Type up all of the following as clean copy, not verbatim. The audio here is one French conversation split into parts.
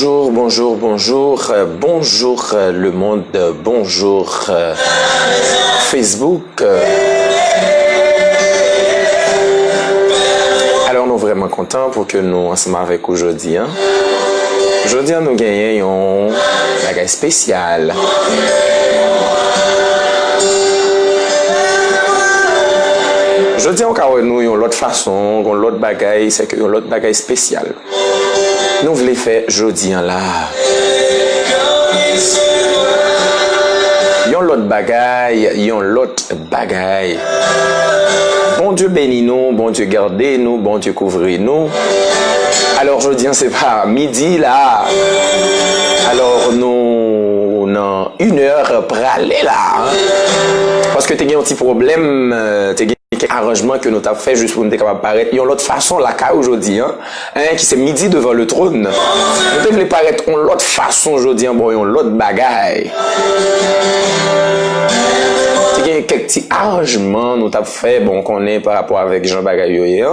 Bonjour, bonjour, bonjour, bonjour le monde, bonjour Facebook. Alors nous vraiment contents pour que nous ensemble avec aujourd'hui. Aujourd'hui nous gagnons un bagage spécial. Aujourd'hui on a nous une autre façon, une autre bagage, c'est que une autre bagage spécial. Nous voulons faire aujourd'hui là. Yon l'autre bagaille. Bon Dieu bénis nous, bon Dieu gardez nous, bon Dieu couvrez nous. Alors aujourd'hui c'est pas midi là. Alors nous dans 1 heure pour aller là. Parce que tu as un petit problème, arrangement que nous avons fait juste pour nous capable paraître. Il y a l'autre façon la cas aujourd'hui, qui c'est midi devant le trône. Nous devons paraître en l'autre façon aujourd'hui, bon, on l'autre bagaille. Il y a quelques petits arrangements nous avons fait, bon, qu'on est par rapport avec Jean Bagayoye.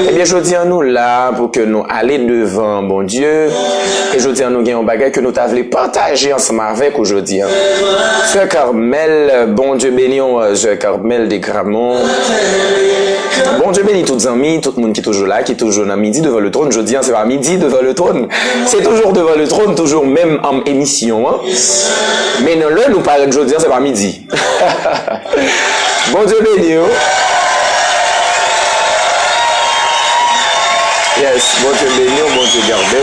Eh bien, je dis à nous là pour que nous allions devant bon Dieu. Et je dis à nous un bagage que nous t'avons partagé ensemble avec aujourd'hui. Sœur Carmel, bon Dieu béni, Sœur Carmel des Gramont. Bon Dieu béni tous les amis, tout le monde qui est toujours là, qui est toujours à midi devant le trône. Je dis, c'est pas midi devant le trône. C'est toujours devant le trône, toujours même en émission. Mais non, là, nous parlons, je dis, c'est pas midi. Bon Dieu béni. Yes, bon Dieu béni, bon Dieu gardé.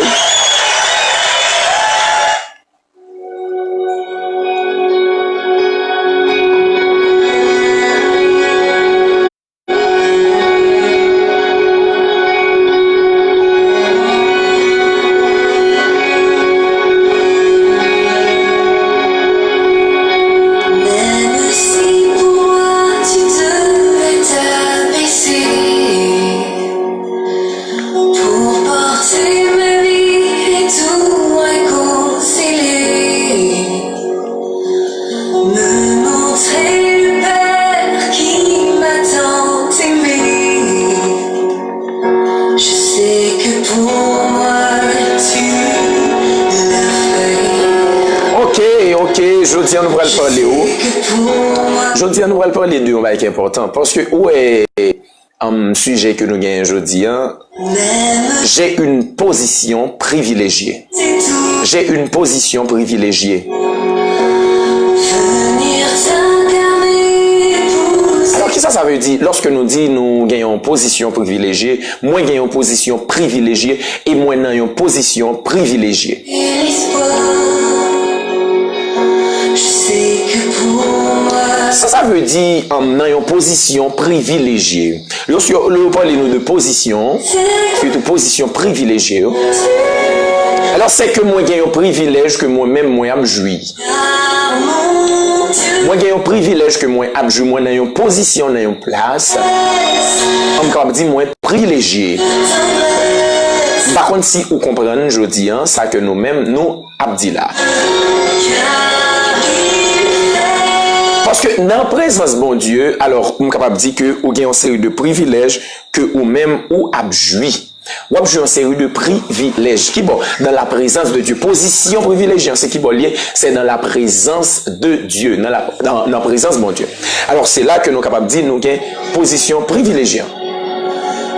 Aujourd'hui, nous allons parler de un truc important parce que où est un sujet que nous gagnons aujourd'hui. J'ai une position privilégiée. J'ai une position privilégiée. Alors, qu'est-ce que ça veut dire? Lorsque nous disons nous gagnons une position privilégiée, moi gagnons une position privilégiée et moi n'ayons une position privilégiée. Ça veut dire en ayant position privilégiée. Lorsque nous parlons de position, plutôt position privilégiée. Alors c'est que moi j'ai un privilège que moi-même moi me jouis. Moi j'ai un privilège que moi me jouis. Moi dans une position, dans une place. On peut dire moi privilégié. Par contre si vous comprenez, je dis ça que nous-mêmes nous abdi là. Parce que dans la présence de bon Dieu, alors, on est capable de dire que vous avez une série de privilèges que vous-même ou abjoui. Ou abjoui une série de privilèges. Qui bon, dans la présence de Dieu. Position privilégiée, c'est qui bon lié, c'est dans la présence de Dieu, dans la présence de mon Dieu. Alors, c'est là que nous sommes capables de dire nous avons une position privilégiée.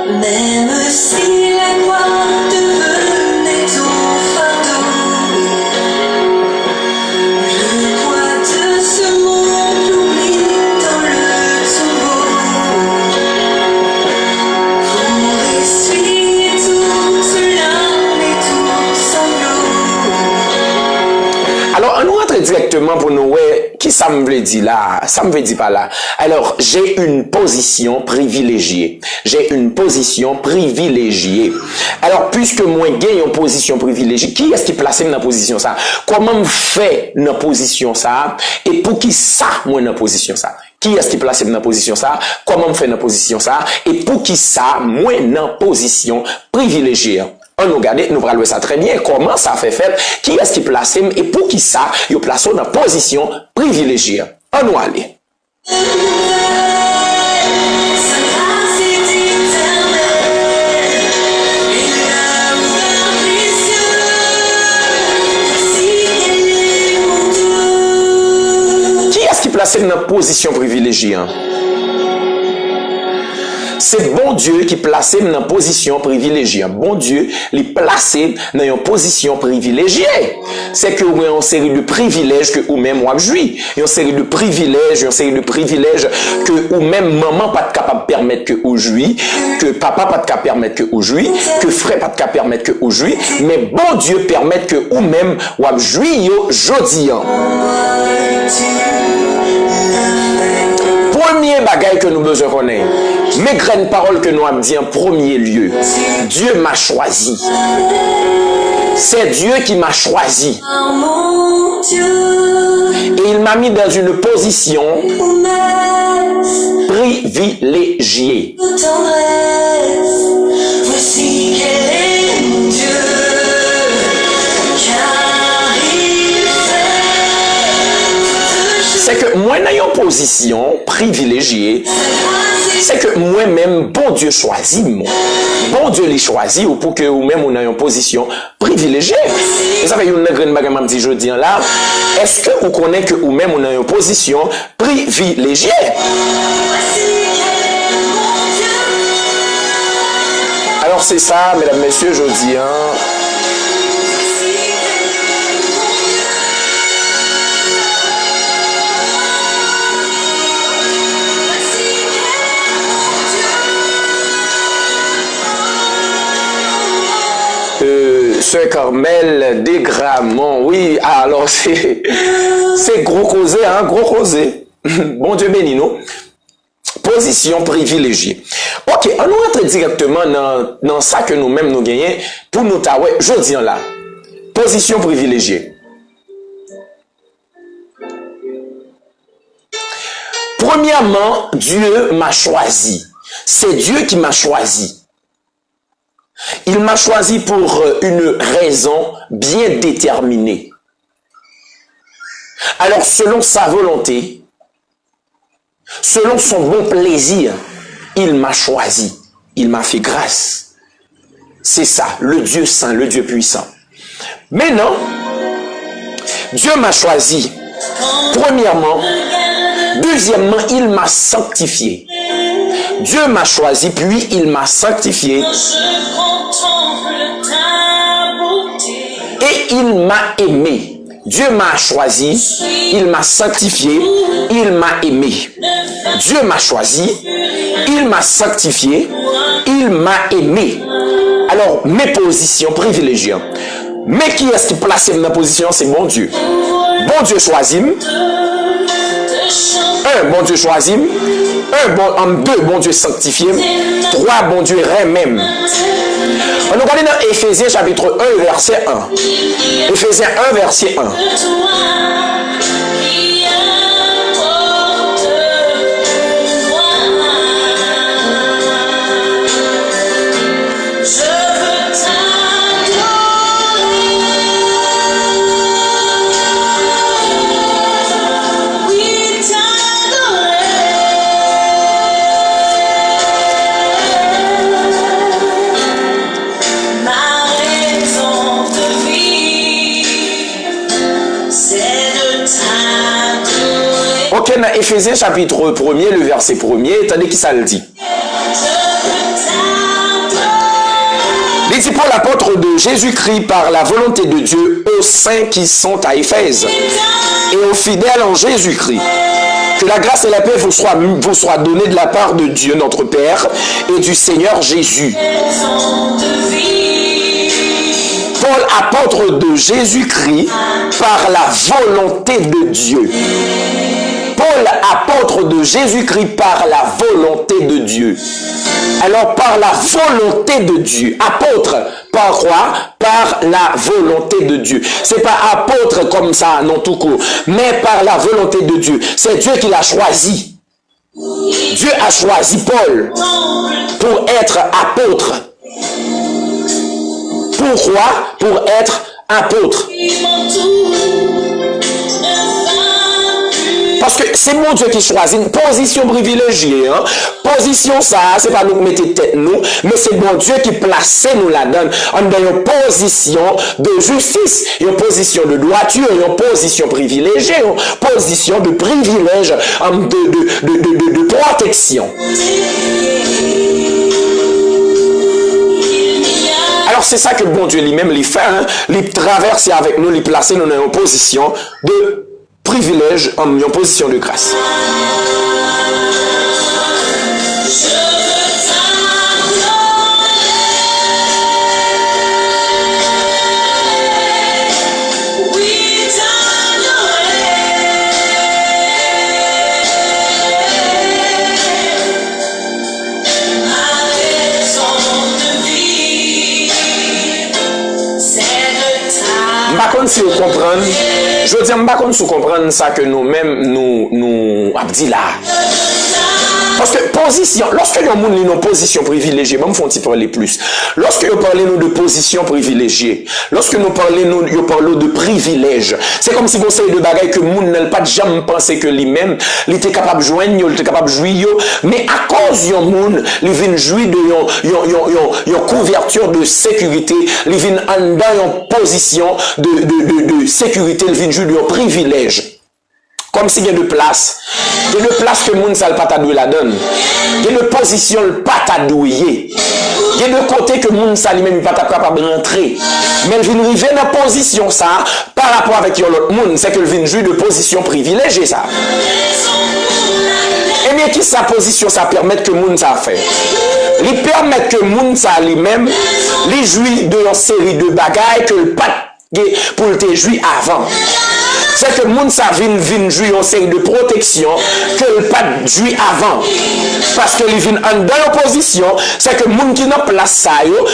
Même si la croix devenait ton fardeau, le poids de ce monde oublie dans le tombeau, pour essuyer toute larmes et tout sanglot. Alors, on nous rentre directement pour nous, qui ça me veut dire là? Ça me veut dire pas là. Alors, j'ai une position privilégiée. J'ai une position privilégiée. Alors, puisque moi, j'ai une position privilégiée, qui est-ce qui place dans la position ça? Comment me fait dans la position ça? Et pour qui ça, moi, dans la position ça? Qui est-ce qui place dans la position ça? Comment me fait dans la position ça? Et pour qui ça, moi, dans la position privilégiée? On nous regarde, nous allons voir ça très bien. Comment ça fait fait? Qui est-ce qui place et pour qui ça, il place dans position privilégiée? On nous aller. placé dans une position privilégiée. C'est bon Dieu qui placé dans une position privilégiée. Bon Dieu les placé dans une position privilégiée. C'est que vous avez une série de privilèges que vous-même vous jouissez. Une série de privilèges, que vous-même maman pas capable de permettre que vous jouissez, que papa pas capable de permettre que vous jouissez, que frère pas capable de permettre que vous jouissez, mais bon Dieu permet que vous-même vous jouissez aujourd'hui. Premier bagage que nous besoin connaître, mes grandes paroles que nous avons dit en premier lieu, Dieu m'a choisi. C'est Dieu qui m'a choisi. Et il m'a mis dans une position privilégiée. C'est que moi, dans une position privilégiée, c'est que moi-même, bon Dieu choisit moi. Bon Dieu les choisit pour que vous-même, vous avez une position privilégiée. Et ça fait une grande bagarre, m'a dit jeudi là. Est-ce que vous connaissez que vous-même, vous avez une position privilégiée? Alors c'est ça, mesdames, messieurs, jeudi. Sœur Carmel, Dégramont, oui, alors c'est gros causé, hein, gros causé. Bon Dieu béni nous. Position privilégiée. Ok, on nous rentre directement dans ça que nous-mêmes nous gagnons pour nous taouer, je dis là. Position privilégiée. Premièrement, Dieu m'a choisi. C'est Dieu qui m'a choisi. Il m'a choisi pour une raison bien déterminée. Alors, selon sa volonté, selon son bon plaisir, il m'a choisi. Il m'a fait grâce. C'est ça, le Dieu saint, le Dieu puissant. Maintenant, Dieu m'a choisi. Premièrement, deuxièmement, il m'a sanctifié. Dieu m'a choisi, puis il m'a sanctifié. Et il m'a aimé. Dieu m'a choisi, il m'a sanctifié, il m'a aimé. Dieu m'a choisi, il m'a sanctifié, il m'a aimé. Alors, mes positions privilégiées. Mais qui est-ce qui place dans la position? C'est bon Dieu. Bon Dieu choisit. Un, bon Dieu choisit. Deux, bon Dieu sanctifié. Trois, bon Dieu même. On nous regarde dans Éphésiens chapitre 1, verset 1. Éphésiens 1, verset 1. Ok, dans Éphésiens chapitre 1er, le verset 1er, attendez qui ça le dit. Il dit Paul, l'apôtre de Jésus-Christ, par la volonté de Dieu, aux saints qui sont à Éphèse, et aux fidèles en Jésus-Christ. Que la grâce et la paix vous soient données de la part de Dieu, notre Père, et du Seigneur Jésus. Paul, apôtre de Jésus-Christ, par la volonté de Dieu. Paul, apôtre de Jésus-Christ, par la volonté de Dieu. Alors, par la volonté de Dieu. Apôtre, par quoi? Par la volonté de Dieu. C'est pas apôtre comme ça, non tout court, mais par la volonté de Dieu. C'est Dieu qui l'a choisi. Dieu a choisi Paul pour être apôtre. Pourquoi? Pour être apôtre. Parce que c'est mon Dieu qui choisit une position privilégiée. Hein? Position ça, c'est pas nous qui mettons tête nous, mais c'est mon Dieu qui place nous là-dedans. On dans une position de justice, une position de droiture, une position privilégiée, une position de privilège, de protection. Alors c'est ça que bon Dieu lui-même lui fait, hein? Il traverse avec nous, il place nous dans une position de privilège, en une position de grâce. Si vous comprenez, je veux dire, si vous comprenez ça que nous-mêmes, nous abdi là. Parce que position, lorsque nous avons une position privilégiée, bon, faut un petit peu aller plus. Lorsque nous parlons de position privilégiée, lorsque nous parlons de privilège, c'est comme si vous savez de bagaille que moun n'a pas jamais pensé que lui-même, il était capable de joindre, il était capable de jouir, mais à cause de moun, il vient jouir de une couverture de sécurité, il vient en dans une position de sécurité, il vient jouir de un privilège. Comme s'il y a de place. Il y a de place que moun sal pas t'adouer la donne. Il y a de position le pas t'adouyer. Il y a de côté que moun sal lui-même pas capable de rentrer. Mais il vient arriver dans position ça par rapport avec l'autre moun, c'est que il vient jouer de position privilégiée ça. Et bien qui sa position ça permet que moun ça fait. Il permet que moun ça lui-même lui jouit de une série de bagailles que le pas pour te jouir avant. C'est que moun sa vin jouir en série de protection que le pas jouir avant. Parce que il vient dans l'opposition, c'est que moun qui n'a place ça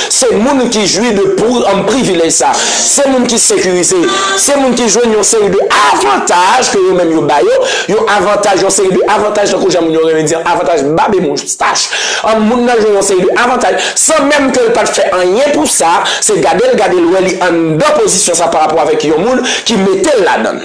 c'est moun qui jouit de pour en privilège ça. C'est moun qui sécurisé, c'est moun qui joue une série de avantages que même yo ba yo avantage une série de avantages que j'aime dire avantage babé mon stache. En moun n'a joué une série de avantages sans même que le pas fait rien pour ça, c'est garder l'oueli en dans position ça par rapport avec yon moun qui mettait là-dedans.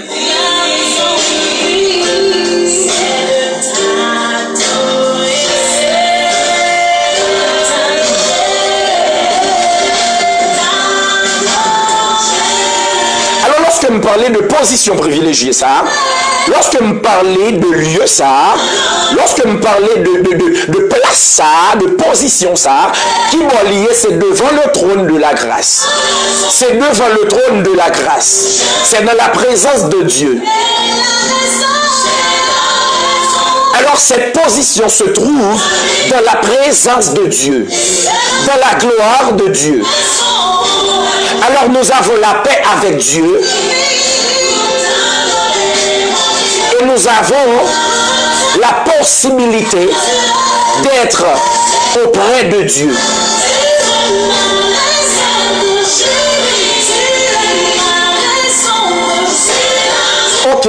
Alors lorsque me parlais de position privilégiée ça, lorsque me parlais de lieu ça, lorsque me parlais de place ça, de position ça, qui m'a lié, c'est devant le trône de la grâce. C'est devant le trône de la grâce. C'est dans la présence de Dieu. Alors cette position se trouve dans la présence de Dieu, dans la gloire de Dieu. Alors nous avons la paix avec Dieu et nous avons la possibilité d'être auprès de Dieu. Ok.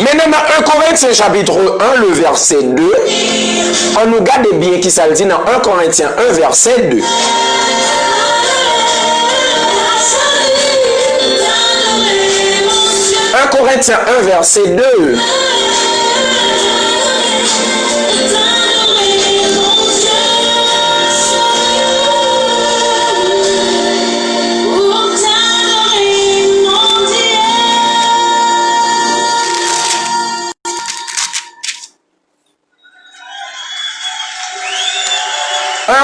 Maintenant, dans 1 Corinthiens chapitre 1, le verset 2, on nous garde bien qui ça le dit dans 1 Corinthiens 1, verset 2. 1 Corinthiens 1, verset 2.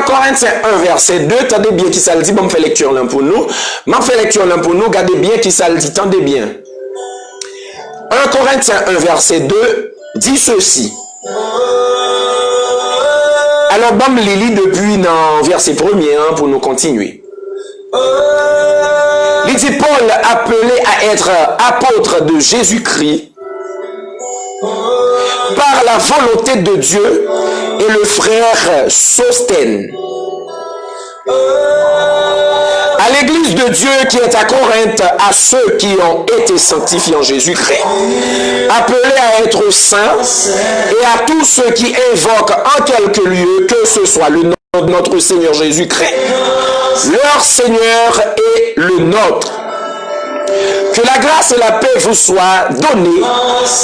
Corinthiens 1, verset 2, tendez bien qui ça le dit, bon, me fait lecture là pour nous. M'en fait lecture là pour nous, gardez bien qui ça le dit, tendez bien. 1 Corinthiens 1, verset 2, dit ceci. Alors, bon, Lili, depuis dans verset 1er, hein, pour nous continuer. Il dit, Paul, appelé à être apôtre de Jésus-Christ, par la volonté de Dieu, et le frère Sostène. À l'église de Dieu qui est à Corinthe, à ceux qui ont été sanctifiés en Jésus-Christ, appelés à être saints, et à tous ceux qui invoquent en quelque lieu, que ce soit le nom notre Seigneur Jésus-Christ. Leur Seigneur est le nôtre. Que la grâce et la paix vous soient données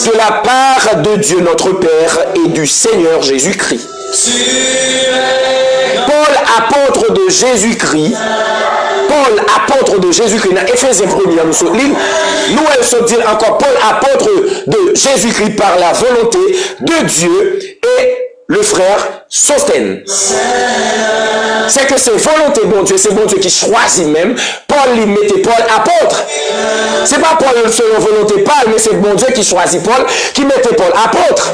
de la part de Dieu notre Père et du Seigneur Jésus-Christ. Paul, apôtre de Jésus-Christ, dans Éphésiens 1er, nous allons dire encore Paul, apôtre de Jésus-Christ par la volonté de Dieu et le frère Sosthène. C'est que c'est volonté bon Dieu, c'est bon Dieu qui choisit même. Paul lui mettait Paul apôtre. C'est pas Paul selon volonté Paul, mais c'est bon Dieu qui choisit Paul, qui mettait Paul apôtre.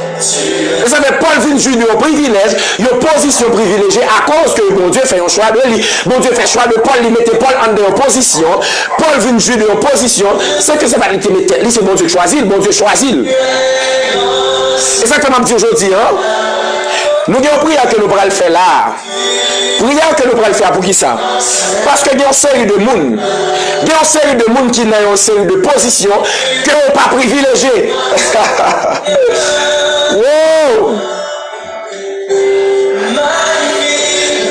Et ça fait Paul vient junior privilège, une position privilégiée à cause que bon Dieu fait un choix de lui. Bon Dieu fait choix de Paul, il mettait Paul en dehors position. Paul vient junior position, c'est que c'est pas lui qui met tête, c'est bon Dieu qui choisit, bon Dieu choisit. Exactement dit aujourd'hui, hein? Nous avons prière que nous pourrons le faire là. Prière que nous pourrons le faire pour qui ça? Parce qu'il y a une série de monde. Il y a une série de monde qui n'a une série de positions que nous pas privilégiées. Wow!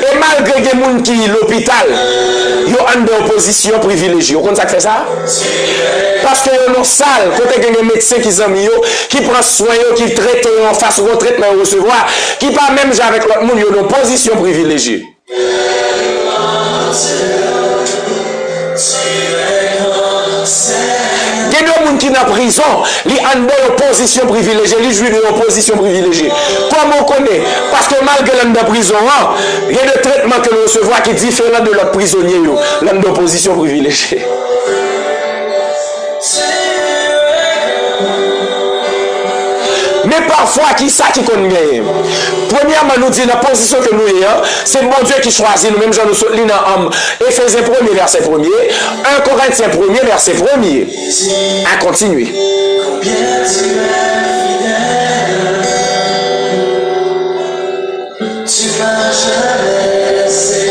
Et malgré les gens qui sont à l'hôpital, ils ont une position privilégiée. Vous comprenez ça que fait ça? Parce que ils ont salle, quand il y a des médecins qui sont mis, qui prennent soin, qui traitent en face au traitement à recevoir, qui ne parlent même avec l'autre monde, ils ont une position privilégiée. Il y a des gens qui sont en prison, ils ont une position privilégiée, ils jouent une position privilégiée. Comment on connaît? Parce que malgré l'homme de prison, il y a des traitements que nous recevons qui sont différents de l'autre prisonnier, l'homme de position privilégiée. Mais parfois, qui ça qui connaît? Premièrement, nous dit dans la position que nous ayons, c'est bon Dieu qui choisit. Nous-mêmes, nous sommes dans Éphésiens 1er, verset 1er, 1 Corinthiens 1er, verset 1er. À continuer. Combien tu es fidèle, tu m'as jamais laissé,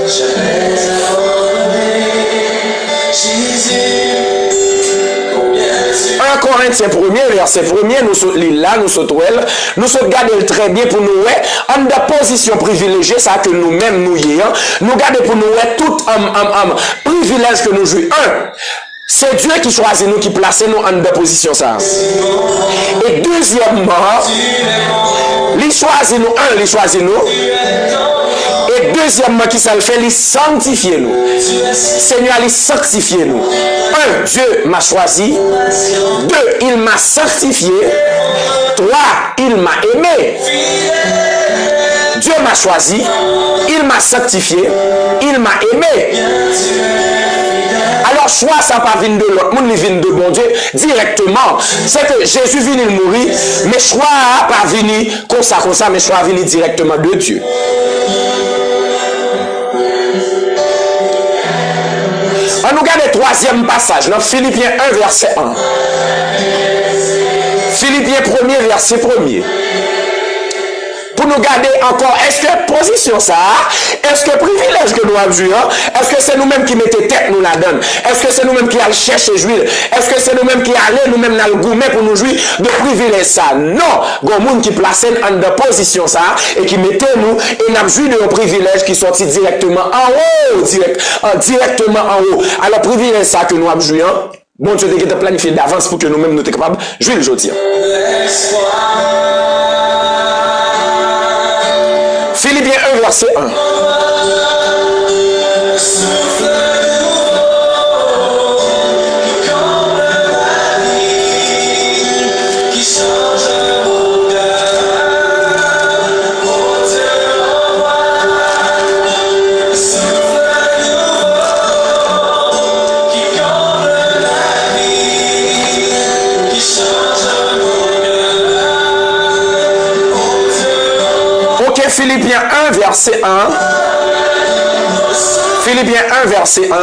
jamais abandonné, Jésus. 1 Corinthiens 1er, verset 1er, nous sommes là, nous sommes gardés très bien pour nous, en de position privilégiée, ça que nous-mêmes nous y nous gardons pour nous, tout privilège que nous jouons. C'est Dieu qui choisit nous, qui place nous en de position ça. Et deuxièmement, il choisit nous, il choisit nous. Et deuxièmement, qui ça le fait, il sanctifie nous. Seigneur, il sanctifie nous. 1, Dieu m'a choisi. 2, il m'a sanctifié. 3, il m'a aimé. Dieu m'a choisi. Il m'a sanctifié. Il m'a aimé. Alors, choix, ça pas vient de l'autre monde, il vient de bon Dieu directement. C'est que Jésus vient mourir, mais choix pas venu comme ça, mais choix venu directement de Dieu. On nous regarde le troisième passage dans Philippiens 1, verset 1. Philippiens 1er, verset 1er. Pour nous garder encore, est-ce que position ça, est-ce que privilège que nous avons joué, est-ce que c'est nous-mêmes qui mettons tête nous la donne, est-ce que c'est nous-mêmes qui allons chercher jouir, est-ce que c'est nous-mêmes qui allons nous-mêmes dans le gourmet pour nous jouir de privilège ça? Non, il y a des gens qui placent en de position ça et qui mettent nous et nous joué de nos privilèges qui sortent directement en haut, directement en haut. Alors privilège ça que nous avons joué, bon Dieu a planifié d'avance pour que nous-mêmes nous soyons capables de jouer le jour. Philippiens 1, verset 1. Philippiens 1, verset 1. Philippiens 1, verset 1.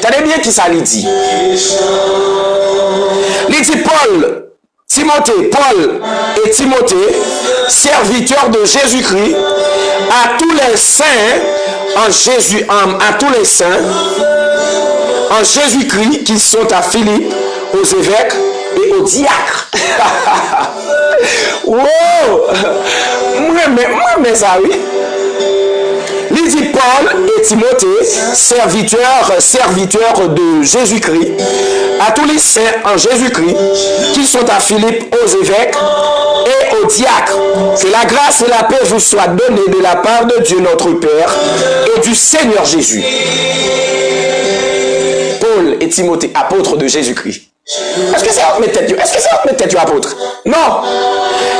Tenez bien qui ça lui dit. Il dit Paul, Paul et Timothée, serviteurs de Jésus-Christ, à tous les saints en Jésus, à tous les saints en Jésus-Christ qui sont à Philippe, aux évêques, et aux diacres. Wow! Moi, mais ça, oui. Il dit Paul et Timothée, serviteurs de Jésus-Christ, à tous les saints en Jésus-Christ, qui sont à Philippe, aux évêques et aux diacres. Que la grâce et la paix vous soient données de la part de Dieu notre Père et du Seigneur Jésus. Paul et Timothée, apôtres de Jésus-Christ. Est-ce que c'est eux qui mettent tête? Est-ce que c'est eux qui mettent tête apôtre? Non.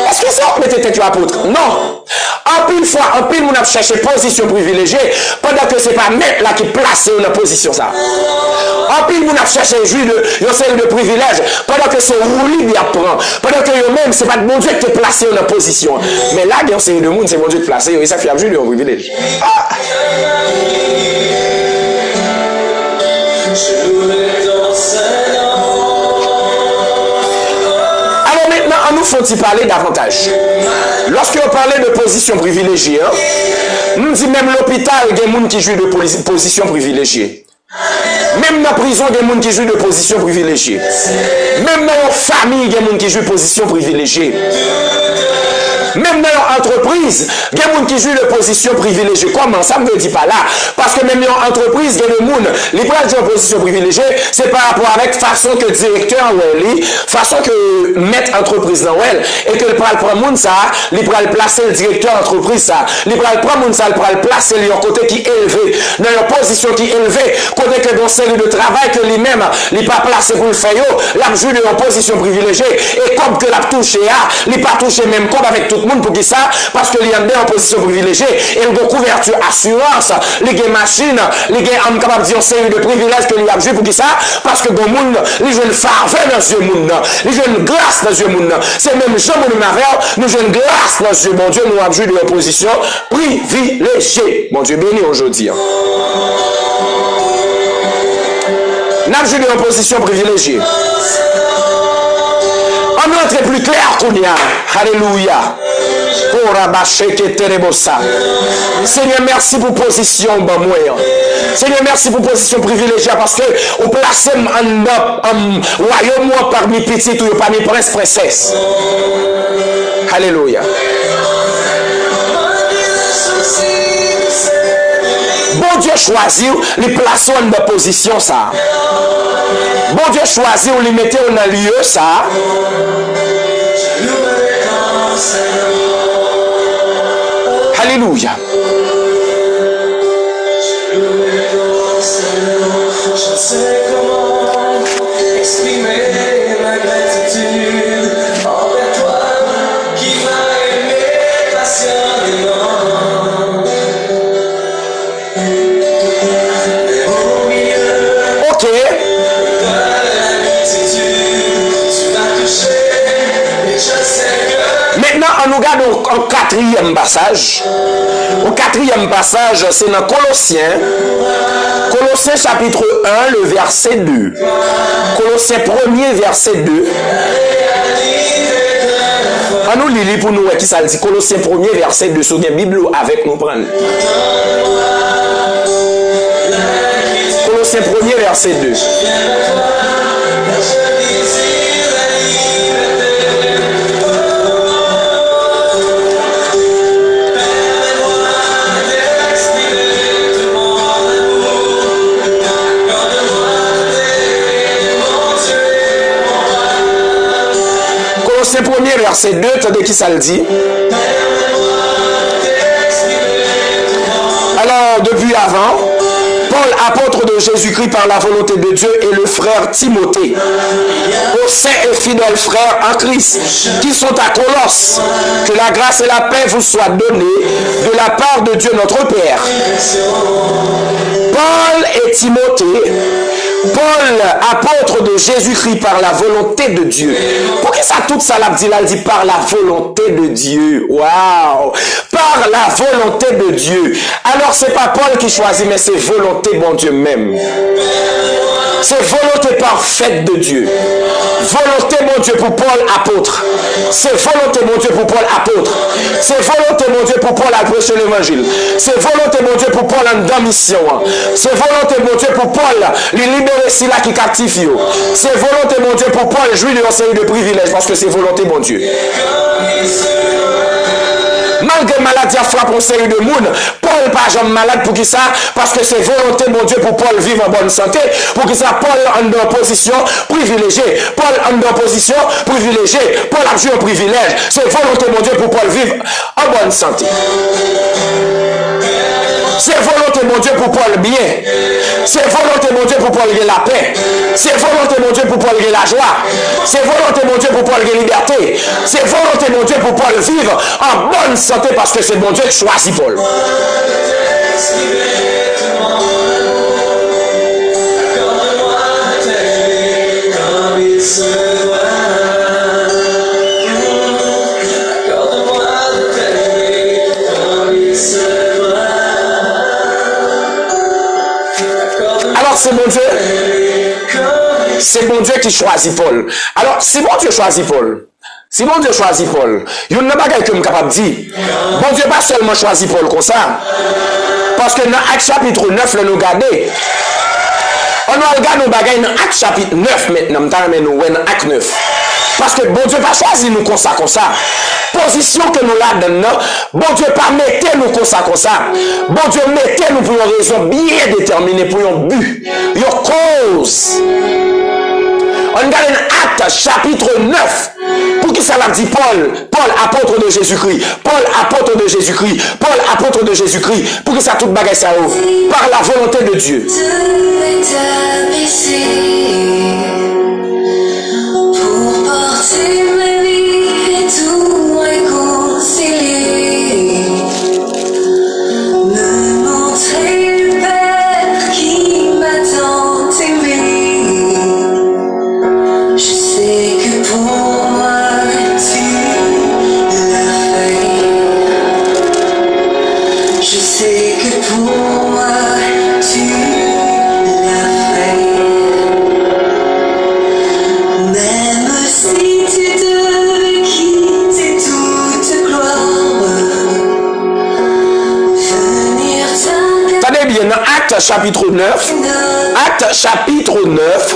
Est-ce que c'est eux qui mettent tête apôtre? Non. En pile fois, en pile, on a cherché position privilégiée pendant que c'est pas même là qui place dans position ça. En pile, on a cherché juge de série de privilèges pendant que c'est rouli qui apprend. Pendant que eux-mêmes, c'est pas mon Dieu qui est placé dans position. Mais là, il y a une série de monde, c'est mon Dieu qui est placé. Et ça fait un juge de privilège. Ah. Nous faut-il parler davantage. Lorsque on parlait de position privilégiée, nous disons même l'hôpital, il y a des gens qui jouent de position privilégiée. Même dans la prison, il y a des gens qui jouent de position privilégiée. Même dans la famille, il y a des gens qui jouent de position privilégiée. Même dans l'entreprise, il y a des gens qui jouent de position privilégiée. Comment ça me dit pas là? Parce que même dans l'entreprise, il y a des gens qui jouent de position privilégiée, c'est par rapport avec façon que le directeur ou façon que mettre entreprise dans elle, et que le pral prend monde ça, il pral placer le directeur d'entreprise ça, il pral prend monde ça, il pral placer le côté qui est élevé, dans une position qui est élevée, côté que dans série de travail que lui-même, il pas placé pour le faire, l'a joué de une position privilégiée, et comme que l'a touché, il pas touché même comme avec tout monde pour qui ça, parce que il y a en position privilégiée, et il a couverture assurance, il y a machine, il y a capable de dire une série de privilèges que il a joué pour qui ça, parce que dans le monde, il y a une faveur dans ce monde, il y a une grâce dans ce monde, c'est même Jean de Marie, nous avons une grâce dans ce bon Dieu, nous avons joué de une position privilégiée. Mon Dieu béni aujourd'hui. Nous avons joué de une position privilégiée. On entre plus clair qu'on y a. Alléluia. Seigneur, merci pour position. Seigneur, merci pour position privilégiée parce que vous placez en royaume parmi petits ou parmi princes, princesses. Alléluia. Bon Dieu choisit les placer en position ça. Bon Dieu choisit ou les mettez en lieu ça. Alléluia. Je sais comment exprimer ma gratitude envers toi qui m'as aimé passionnément. Ok. Maintenant, on nous regarde au quatrième passage. Au quatrième passage, c'est dans Colossiens. Colossiens chapitre 1, le verset 2. Colossiens 1er, verset 2. On nous lit pour nous, qui ça dit. Colossiens 1er, verset 2. Sur la Bible avec nous prendre. Colossiens 1er, verset 2. Colossiens 1er, verset 2, attendez qui ça le dit. Alors, depuis avant, Paul, apôtre de Jésus-Christ par la volonté de Dieu, et le frère Timothée, aux saints et fidèles frères en Christ, qui sont à Colosse, que la grâce et la paix vous soient données de la part de Dieu notre Père. Paul et Timothée, Paul, apôtre de Jésus-Christ par la volonté de Dieu. Pourquoi ça, tout ça, là, dit par la volonté de Dieu. Waouh! Par la volonté de Dieu. Alors, c'est pas Paul qui choisit, mais c'est volonté, bon Dieu même. C'est volonté parfaite de Dieu. Volonté, mon Dieu, pour Paul, apôtre. C'est volonté, mon Dieu, pour Paul, apôtre. C'est volonté, mon Dieu, pour Paul, à prêcher l'évangile. C'est volonté, mon Dieu, pour Paul, en mission. C'est volonté, mon Dieu, pour Paul, lui libérer si là qui captive. C'est volonté, mon Dieu, pour Paul, jouir d'une série de privilèges, parce que c'est volonté, mon Dieu. Malgré maladie frappe une série de monde, Paul pas jamais malade pour qui ça? Parce que c'est volonté, mon Dieu, pour Paul vivre en bonne santé. Pour qui ça? Paul en position privilégiée. Paul en position privilégiée. Paul a joué un privilège. C'est volonté, mon Dieu, pour Paul vivre en bonne santé. C'est volonté, mon Dieu, pour Paul bien. C'est volonté, mon Dieu, pour Paul gagner la paix. C'est volonté, mon Dieu, pour Paul gagner la joie. C'est volonté, mon Dieu, pour Paul gagner la liberté. C'est volonté, mon Dieu, pour Paul vivre en bonne santé parce que c'est mon Dieu qui choisit Paul. C'est mon Dieu. C'est mon Dieu qui choisit Paul. Alors, si mon Dieu choisit Paul, il y a une bagaille que je suis capable de dire. Bon Dieu pas seulement choisi Paul comme ça. Parce que dans Actes chapitre 9, nous regardons. On va regarder nos bagailles dans Actes chapitre 9 maintenant. Nous dans Actes 9. Parce que bon Dieu pas choisi nous comme ça. Position que nous là-dedans, bon Dieu pas mettez nous comme ça. Bon Dieu mettez nous pour une raison bien déterminée, pour un but, une cause. On regarde Actes chapitre 9. Pour qui ça l'a dit Paul, apôtre de Jésus-Christ. Paul, apôtre de Jésus-Christ. Paul, apôtre de Jésus-Christ. Pour que ça toute bagaille ça par la volonté de Dieu. Pour porter ma vie et tout réconcilier. Me montrer le Père qui m'a tant aimé. Je sais que pour moi tu l'as fait. Je sais que pour moi tu l'as fait. Même si tu devais quitter toute gloire, venir t'adorer. Tenez bien, dans Actes chapitre 9, Actes chapitre 9,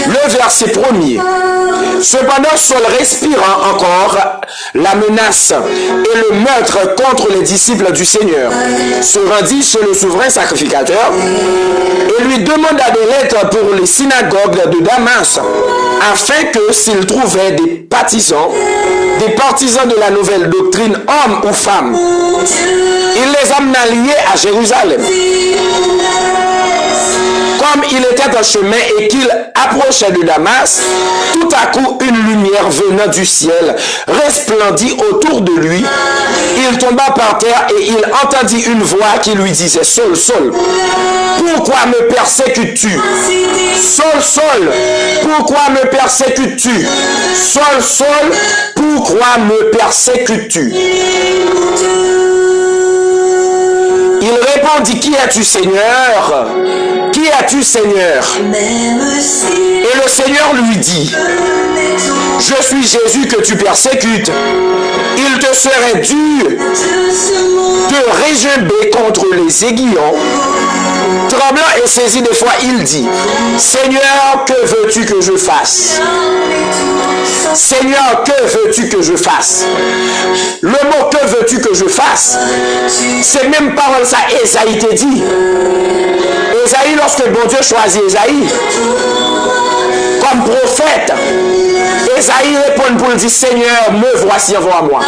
le verset 1er. Cependant, Saul respirant encore la menace et le meurtre contre les disciples du Seigneur, se rendit chez le souverain sacrificateur et lui demanda des lettres pour les synagogues de Damas, afin que s'il trouvait des partisans de la nouvelle doctrine, hommes ou femmes, il les amena liés à Jérusalem. Comme il était en chemin et qu'il approchait de Damas, tout à coup une lumière venant du ciel resplendit autour de lui. Il tomba par terre et il entendit une voix qui lui disait: Saul, Saul, pourquoi me persécutes-tu? Saul, Saul, pourquoi me persécutes-tu? Saul, Saul, pourquoi me persécutes-tu? Il répondit: Qui es-tu, Seigneur? Qui es-tu, Seigneur? Et le Seigneur lui dit: Je suis Jésus que tu persécutes. Il te serait dû de régimber contre les aiguillons. Tremblant et saisi de foi, il dit: Seigneur, que veux-tu que je fasse? Seigneur, que veux-tu que je fasse? Le mot que veux-tu que je fasse, c'est même parole ça Ésaïe te dit. Ésaïe, lorsque bon Dieu choisit Ésaïe comme prophète, Ésaïe répond pour lui dire: Seigneur, me voici, envoie-moi.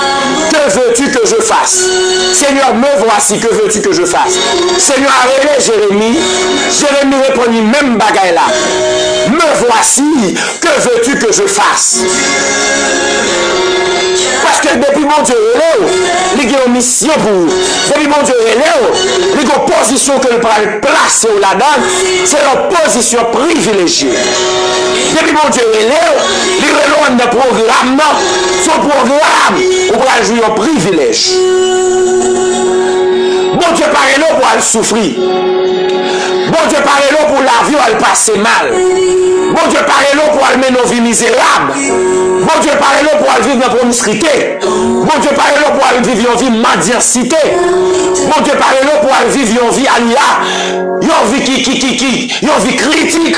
Que veux-tu que je fasse? Seigneur, me voici, que veux-tu que je fasse? Seigneur a révélé Jérémie. Jérémie répondit même bagaille là: Me voici, que veux-tu que je fasse? Parce que depuis mon Dieu est là, il y a une mission pour vous. Depuis mon Dieu est là, il y a une position que le prend placer là-dedans, c'est une position privilégiée. Depuis mon Dieu est là, il y a un programme, son programme, on va jouer un privilège. Bon Dieu paraît là pour aller souffrir. Bon Dieu paraît là vie va le passer mal. Bon Dieu, parle l'eau pour mener nos vies misérables. Bon Dieu, parle l'eau pour vivre dans la promiscuité. Bon Dieu, parle l'eau pour vivre une vie mendiantité. Bon Dieu, parle l'eau pour vivre une vie, alléluia, une vie une vie critique.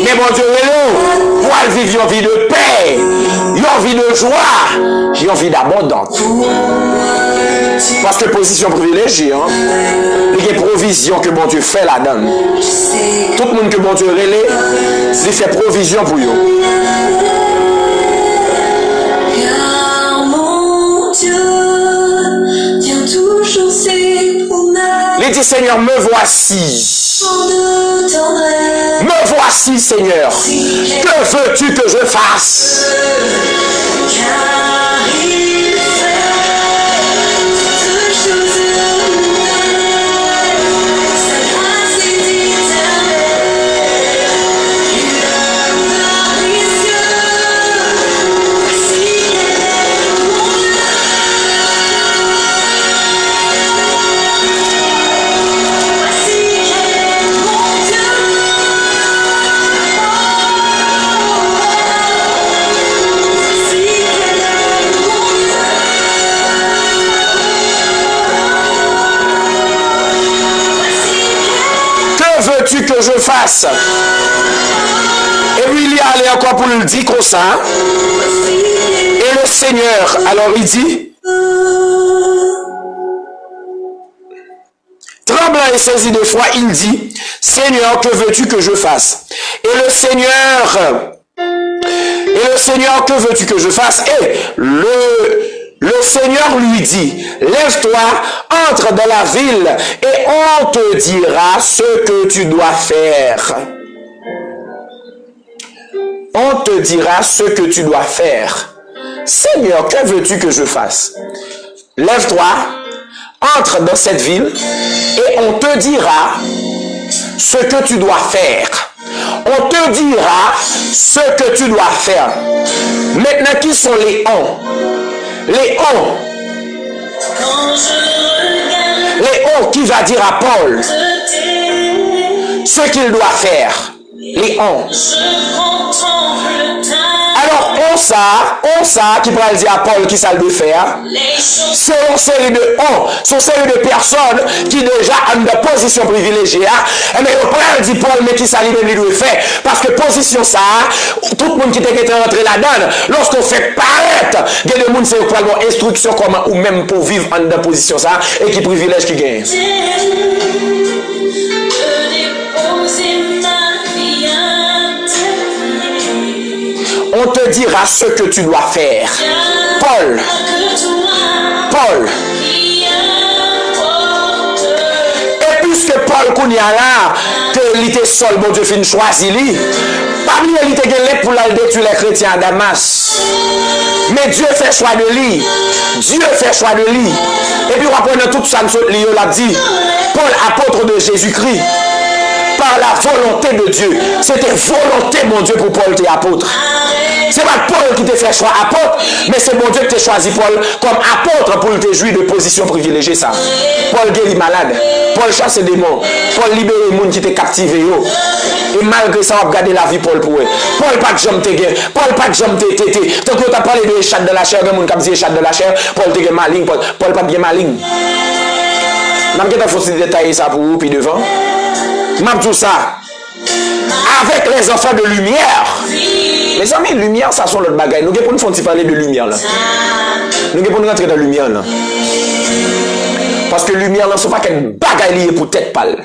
Mais bon Dieu, l'eau pour vivre une vie de paix, une vie de joie, une vie d'abondance. Parce que position privilégiée, hein, il y a provision que bon Dieu fait là-dedans. Tout le monde que bon Dieu relève, il fait provision pour eux. Car mon Dieu tient toujours ses promesses. Il dit Seigneur, me voici. Me voici Seigneur. Que veux-tu que je fasse? Car il fait toutes choses nouvelles. Sa grâce est éternelle. Il ouvre les cieux. Voici quel est mon Dieu. Voici quel est mon Dieu. Que veux-tu que je fasse? Et puis il y a allé encore pour le dire comme ça. Et le Seigneur, alors il dit, tremblant et saisi de foi, il dit, Seigneur, que veux-tu que je fasse? Et le Seigneur, que veux-tu que je fasse? Et le Seigneur lui dit, lève-toi, entre dans la ville et on te dira ce que tu dois faire. On te dira ce que tu dois faire. Seigneur, que veux-tu que je fasse? Lève-toi, entre dans cette ville et on te dira ce que tu dois faire. On te dira ce que tu dois faire. Maintenant, qui sont les on? Les on. Les on qui va dire à Paul ce qu'il doit faire. Les on. Alors, on ça, qui pourra dire à Paul qui ça le faire, c'est une série de sont série de personnes qui déjà ont une position privilégiée, mais on pourra dire Paul, mais qui ça lui doit faire, parce que position ça, tout le monde qui était rentré là-dedans, lorsqu'on fait paraître, il y a des gens qui ont une instruction comment, ou même pour vivre en dans position ça, et qui privilège qui gagne. On te dira ce que tu dois faire. Paul. Et puisque Paul qu'on y a là, que il était seul, bon Dieu fin choisi lui. Parmi eux, il était gagné pour la détruire les chrétiens à Damas. Mais Dieu fait choix de lui. Dieu fait choix de lui. Et puis on apprend tout ça, il l'a dit. Paul, apôtre de Jésus-Christ. Par la volonté de Dieu. C'était volonté, mon Dieu, pour Paul, qui est apôtre. C'est pas Paul qui t'a fait choix apôtre, mais c'est mon Dieu qui t'a choisi Paul comme apôtre pour te jouir de position privilégiée. Ça. Paul guérit malade. Paul chasse les démons. Paul libère les gens qui étaient captivés. Et malgré ça, on va garder la vie Paul pour eux. Paul pas de jambe te guerre. Paul pas de jambe te. Tant que tu as parlé de échade de la chair, il y a des gens qui disent échade de la chair. Paul te guerre maligne. Paul pas de guerre maligne. Je vais vous détailler ça pour vous, puis devant. Je dis ça. Avec les enfants de lumière. Les amis, lumière, ça sont l'autre bagaille. Nous devons nous parler de lumière là. Nous devons rentrer dans la lumière là. Parce que lumière là, ce n'est pas qu'une bagaille liée pour tête pâle.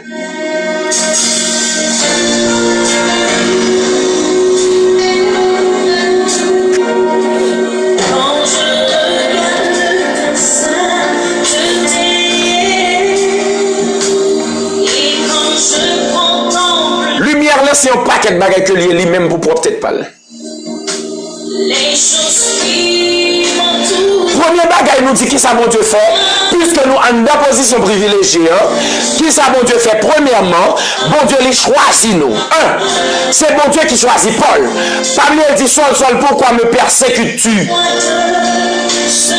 Lumière là, c'est un paquet de bagaille que lié lui-même pour propre tête pâle. les choses qui m'entourent. Premier bagage nous dit qui ça bon Dieu fait, puisque nous en dans position privilégiée, qui ça bon Dieu fait. Premièrement, bon Dieu les choisit nous. C'est bon Dieu qui choisit Paul. Parmi il dit Saul, Saul, pourquoi me persécutes-tu?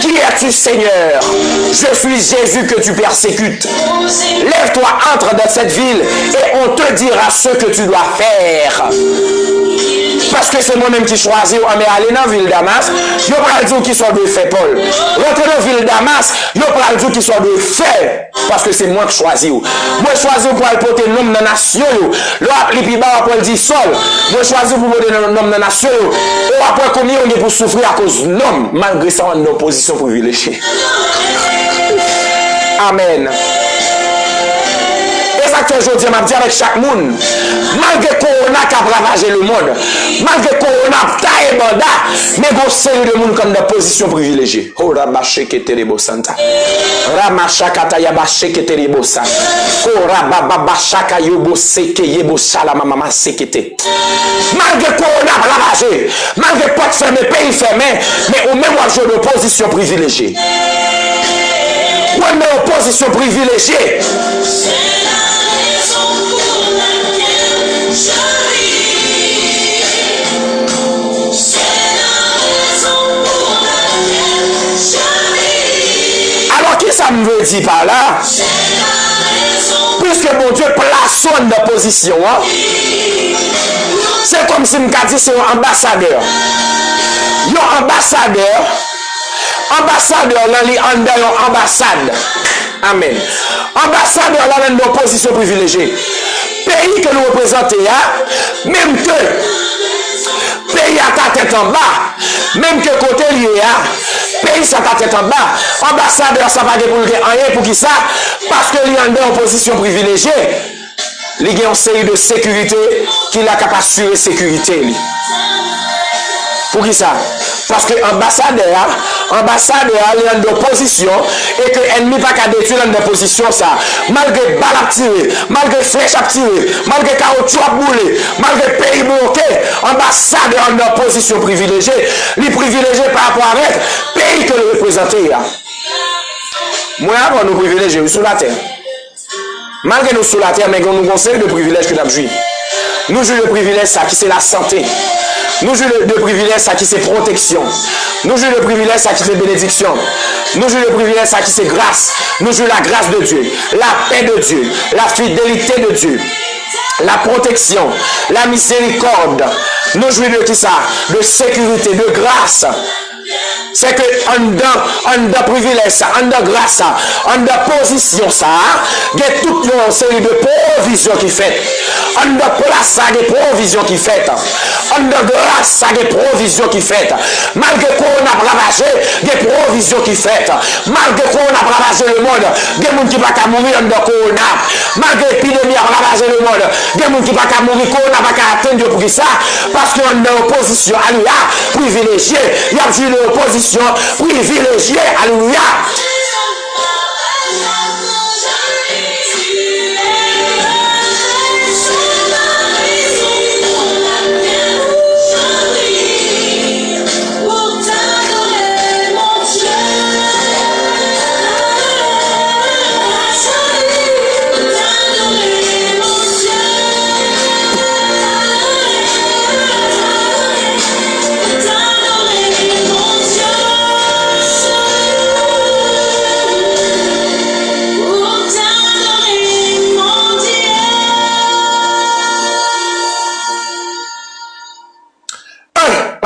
Qui es-tu, Seigneur? Je suis Jésus que tu persécutes. Lève-toi, entre dans cette ville et on te dira ce que tu dois faire. Parce que c'est moi-même qui choisis. Mais aller dans la ville de Damas, je vais pas dire qui soit de fait, Paul. Rentrer dans la ville de Damas, je vais pas dire qui soit de fait. Parce que c'est moi qui choisis. Moi, je choisis pour aller porter le nom de la nation. Là, les pibas, après, dit Sol. Moi, je choisis pour porter le nom de la nation. Et après, combien on est pour souffrir à cause de l'homme, malgré ça, on est en position privilégiée. Amen. Exactement, je dis, je dis avec chaque monde, malgré Corona qui a ravagé le monde, malgré Corona qui a banda, mais vous série de monde comme des positions privilégiées. Oh, Rabaché qui était les beaux santa. Ramachaka yabaché qui était les beaux santa. Oh, Rababachaka yobo seke yebo shalama mama sekete. Malgré Corona ravagé, malgré pas de fermé, pays fermé, mais au même jeu de position privilégiée. Ou en position privilégiée. Alors, qui ça me veut dire par là? Puisque mon Dieu place son de position, hein? C'est comme si je me dit c'est un ambassadeur. Un ambassadeur. Ambassadeur, là, il est en une ambassade. Amen. Ambassadeur, là, dans une position privilégiée. Pays que nous représentons, même que pays à ta tête en bas, même que côté lié, pays à ta tête en bas, ambassadeur, ça va pour rien pour qui ça? Parce que lui est en position privilégiée, il y a une série de sécurité qui a capable d'assurer sécurité. Pour qui ça? Parce que l'ambassadeur est en opposition et que l'ennemi n'a pas détruire en opposition ça. Malgré balle à tirer, malgré flèche à tirer, malgré caoutchouc à bouler, malgré pays bloqué, l'ambassadeur est en opposition privilégiée. Les privilégiés par rapport avec pays que nous représentons. Moi, avant nous privilégiés sous la terre. Malgré nous sous la terre, mais nous conseille de privilèges que nous avons joué. Nous jouons le privilège ça qui c'est la santé. Nous jouons le privilège ça qui c'est protection. Nous jouons le privilège ça qui c'est bénédiction. Nous jouons le privilège ça qui c'est grâce. Nous jouons la grâce de Dieu, la paix de Dieu, la fidélité de Dieu, la protection, la miséricorde. Nous jouons de qui ça? De sécurité, de grâce. C'est que en de privilège, en de grâce, en de position, ça, il y a toute une série de provisions qui fait. En de place, il y a des provisions qui fait. En de grâce, il y a des provisions qui fait. Malgré qu'on a ravagé, des provisions qui fait. Malgré qu'on a ravagé le monde, des gens qui ne peuvent pas mourir en de corona. Malgré l'épidémie a ravagé le monde, des gens qui ne peuvent pas mourir, qu'on n'a pas atteindre pour ça. Parce qu'on est en opposition, alléluia, privilégié. Il y a une opposition privilégiée, alléluia.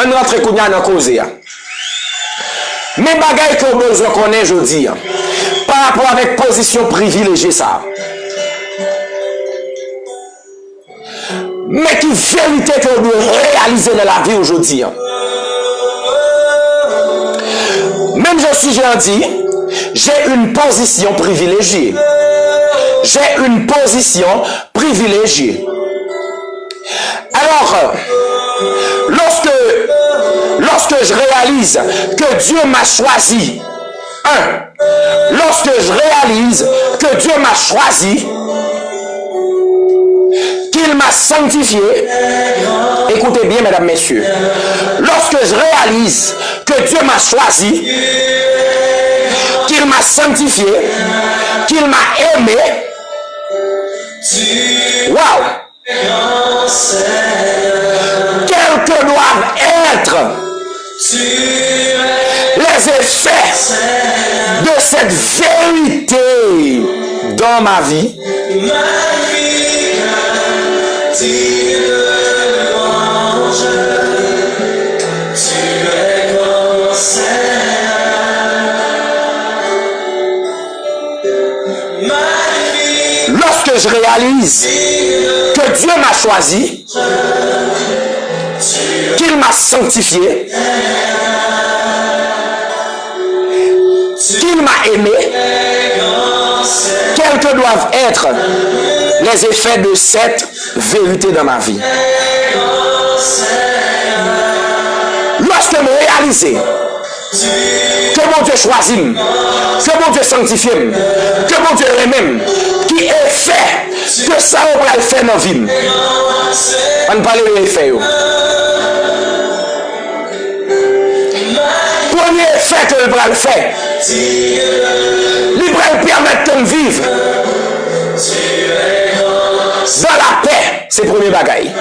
On rentre kounya dans cause. Mais bagay que besoin connaît je dis par rapport avec position privilégiée ça. Mais qui vérité que on doit réaliser dans la vie aujourd'hui. Même j'ai dit, j'ai une position privilégiée. J'ai une position privilégiée. Alors, lorsque je réalise que Dieu m'a choisi, lorsque je réalise que Dieu m'a choisi, qu'il m'a sanctifié, écoutez Écoutez bien, mesdames, messieurs. Lorsque je réalise que Dieu m'a choisi, qu'il m'a sanctifié, qu'il m'a aimé, waouh! Quels que doivent être les effets de cette vérité dans ma vie, lorsque je réalise que Dieu m'a choisi, qu'il m'a sanctifié, qu'il m'a aimé, quels que doivent être les effets de cette vérité dans ma vie. Lorsque je réalise que mon Dieu choisit, que mon Dieu sanctifie, que mon Dieu aime, qui est fait, que ça on va le faire dans la vie. On parle de l'effet. Premier effet que le bras le fait, il va permettre de vivre dans la paix, c'est le premier bagaille.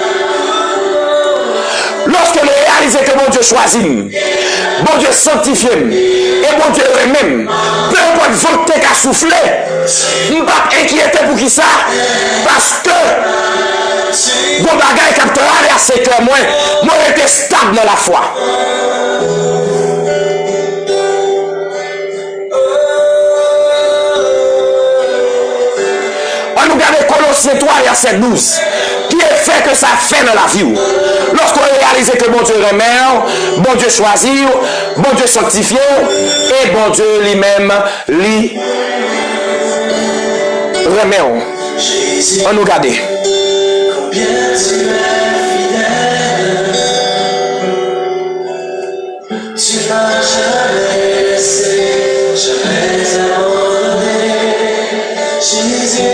Lorsque je réalise que mon Dieu choisit, mon Dieu sanctifie, et mon Dieu même, peu importe volonté qu'à souffler, je ne suis pas inquiété pour qui ça, parce que mon bagaille qui a traversé que moi j'étais stable dans la foi. On nous regarde Colossiens 3, verset 12. Qui est fait que ça fait dans la vie? Lorsqu'on réalise que bon Dieu remet, bon Dieu choisit, bon Dieu sanctifie, et bon Dieu lui-même lui remet. On nous regarde. Combien tu es fidèle, tu m'as jamais laissé, jamais abandonné, Jésus.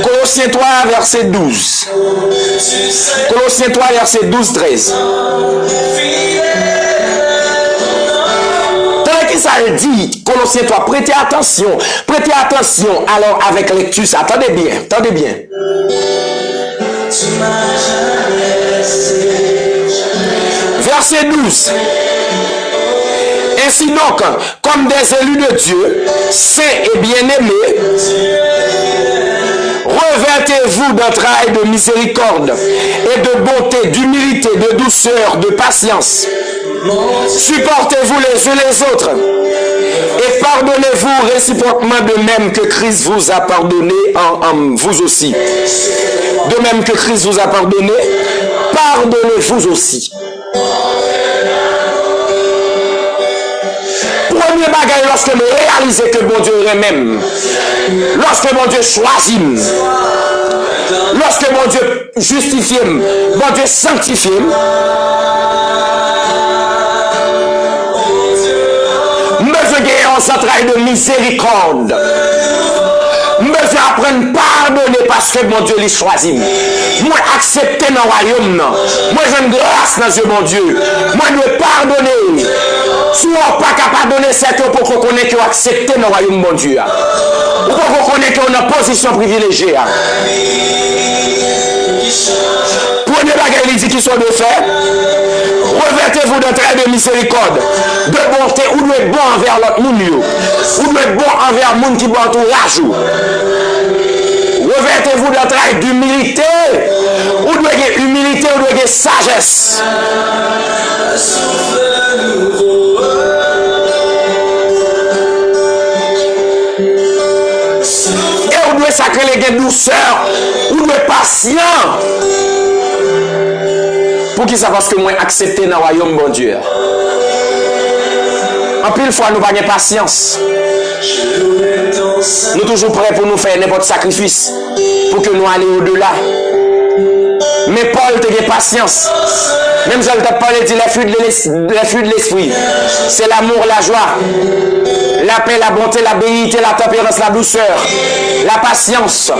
Colossiens 3, verset 12. Colossiens 3, verset 12, 13. Tant qu'il ça dit, Colossiens 3, prêtez attention alors avec lecture, attendez bien. Verset 12. Ainsi donc, comme des élus de Dieu, saints et bien-aimés, revêtez-vous d'entrailles de miséricorde et de bonté, d'humilité, de douceur, de patience. Supportez-vous les uns les autres et pardonnez-vous réciproquement de même que Christ vous a pardonné en vous aussi. De même que Christ vous a pardonné, pardonnez-vous aussi. Premier bagage lorsque nous réalisons que bon Dieu même, lorsque mon Dieu choisit, lorsque mon Dieu justifie, mon Dieu sanctifie, me gagner en centrale de miséricorde. Me faire apprendre à pardonner parce que mon Dieu les choisit. Moi accepter dans le royaume. Moi j'ai une grâce dans Dieu mon Dieu. Moi je dois pardonner. Si on n'est pas capable de pardonner, c'est pour qu'on connaisse qu'on accepte dans le royaume mon Dieu. Ou pour qu'on connaisse qu'on a une position privilégiée. Prenez la guerre, il dit qu'ils sont de fait. Revêtez-vous d'un trait de miséricorde, de bonté, ou doit être bon envers l'autre monde, ou doit être bon envers le monde qui doit entourage. Revêtez-vous d'un trait d'humilité, ou doit être humilité, ou doit être sagesse. Et ou doit sacrer les douceur, ou doit être patient. Pour qui ça? Parce que moi accepté dans le royaume, bon Dieu. En pile fois, nous n'avons pas de patience. Nous toujours prêts pour nous faire n'importe sacrifice pour que nous allions au-delà. Mais Paul te dit patience. Même Jean t'a parlé dit les fruits de l'esprit. C'est l'amour, la joie, la paix, la bonté, la bénédiction, la tempérance, la douceur, la patience.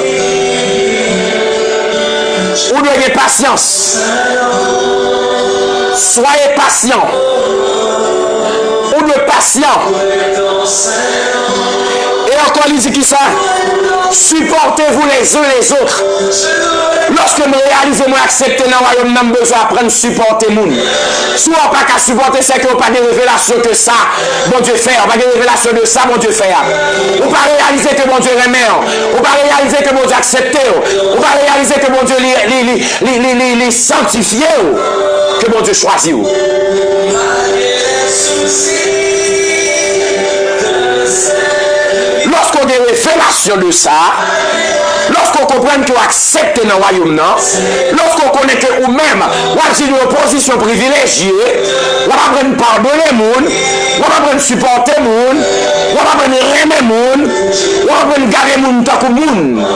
Ou de patience. Soyez patient. Ou de patient. Et encore, il dit qui ça? Supportez-vous les uns les autres. Lorsque nous réalisons, nous acceptons dans le royaume, nous avons besoin d'apprendre à supporter les gens. Si on n'a pas qu'à supporter, c'est qu'on n'a pas de révélation que ça, bon Dieu fait. On n'a pas de révélation de ça, bon Dieu fait. On ne pas réaliser que bon Dieu remet. On ne pas réaliser que bon Dieu accepte. On ne pas réaliser que bon Dieu les sanctifie. Que bon Dieu choisit. Lorsqu'on a des révélations de ça, lorsqu'on comprend qu'on accepte dans le royaume, lorsqu'on connaît que vous-même, vous êtes une position privilégiée, vous ne pouvez pas pardonner les gens, vous ne pouvez pas supporter les gens, vous ne pouvez pas aimer les gens, vous ne pouvez pas garder les gens tant que les gens.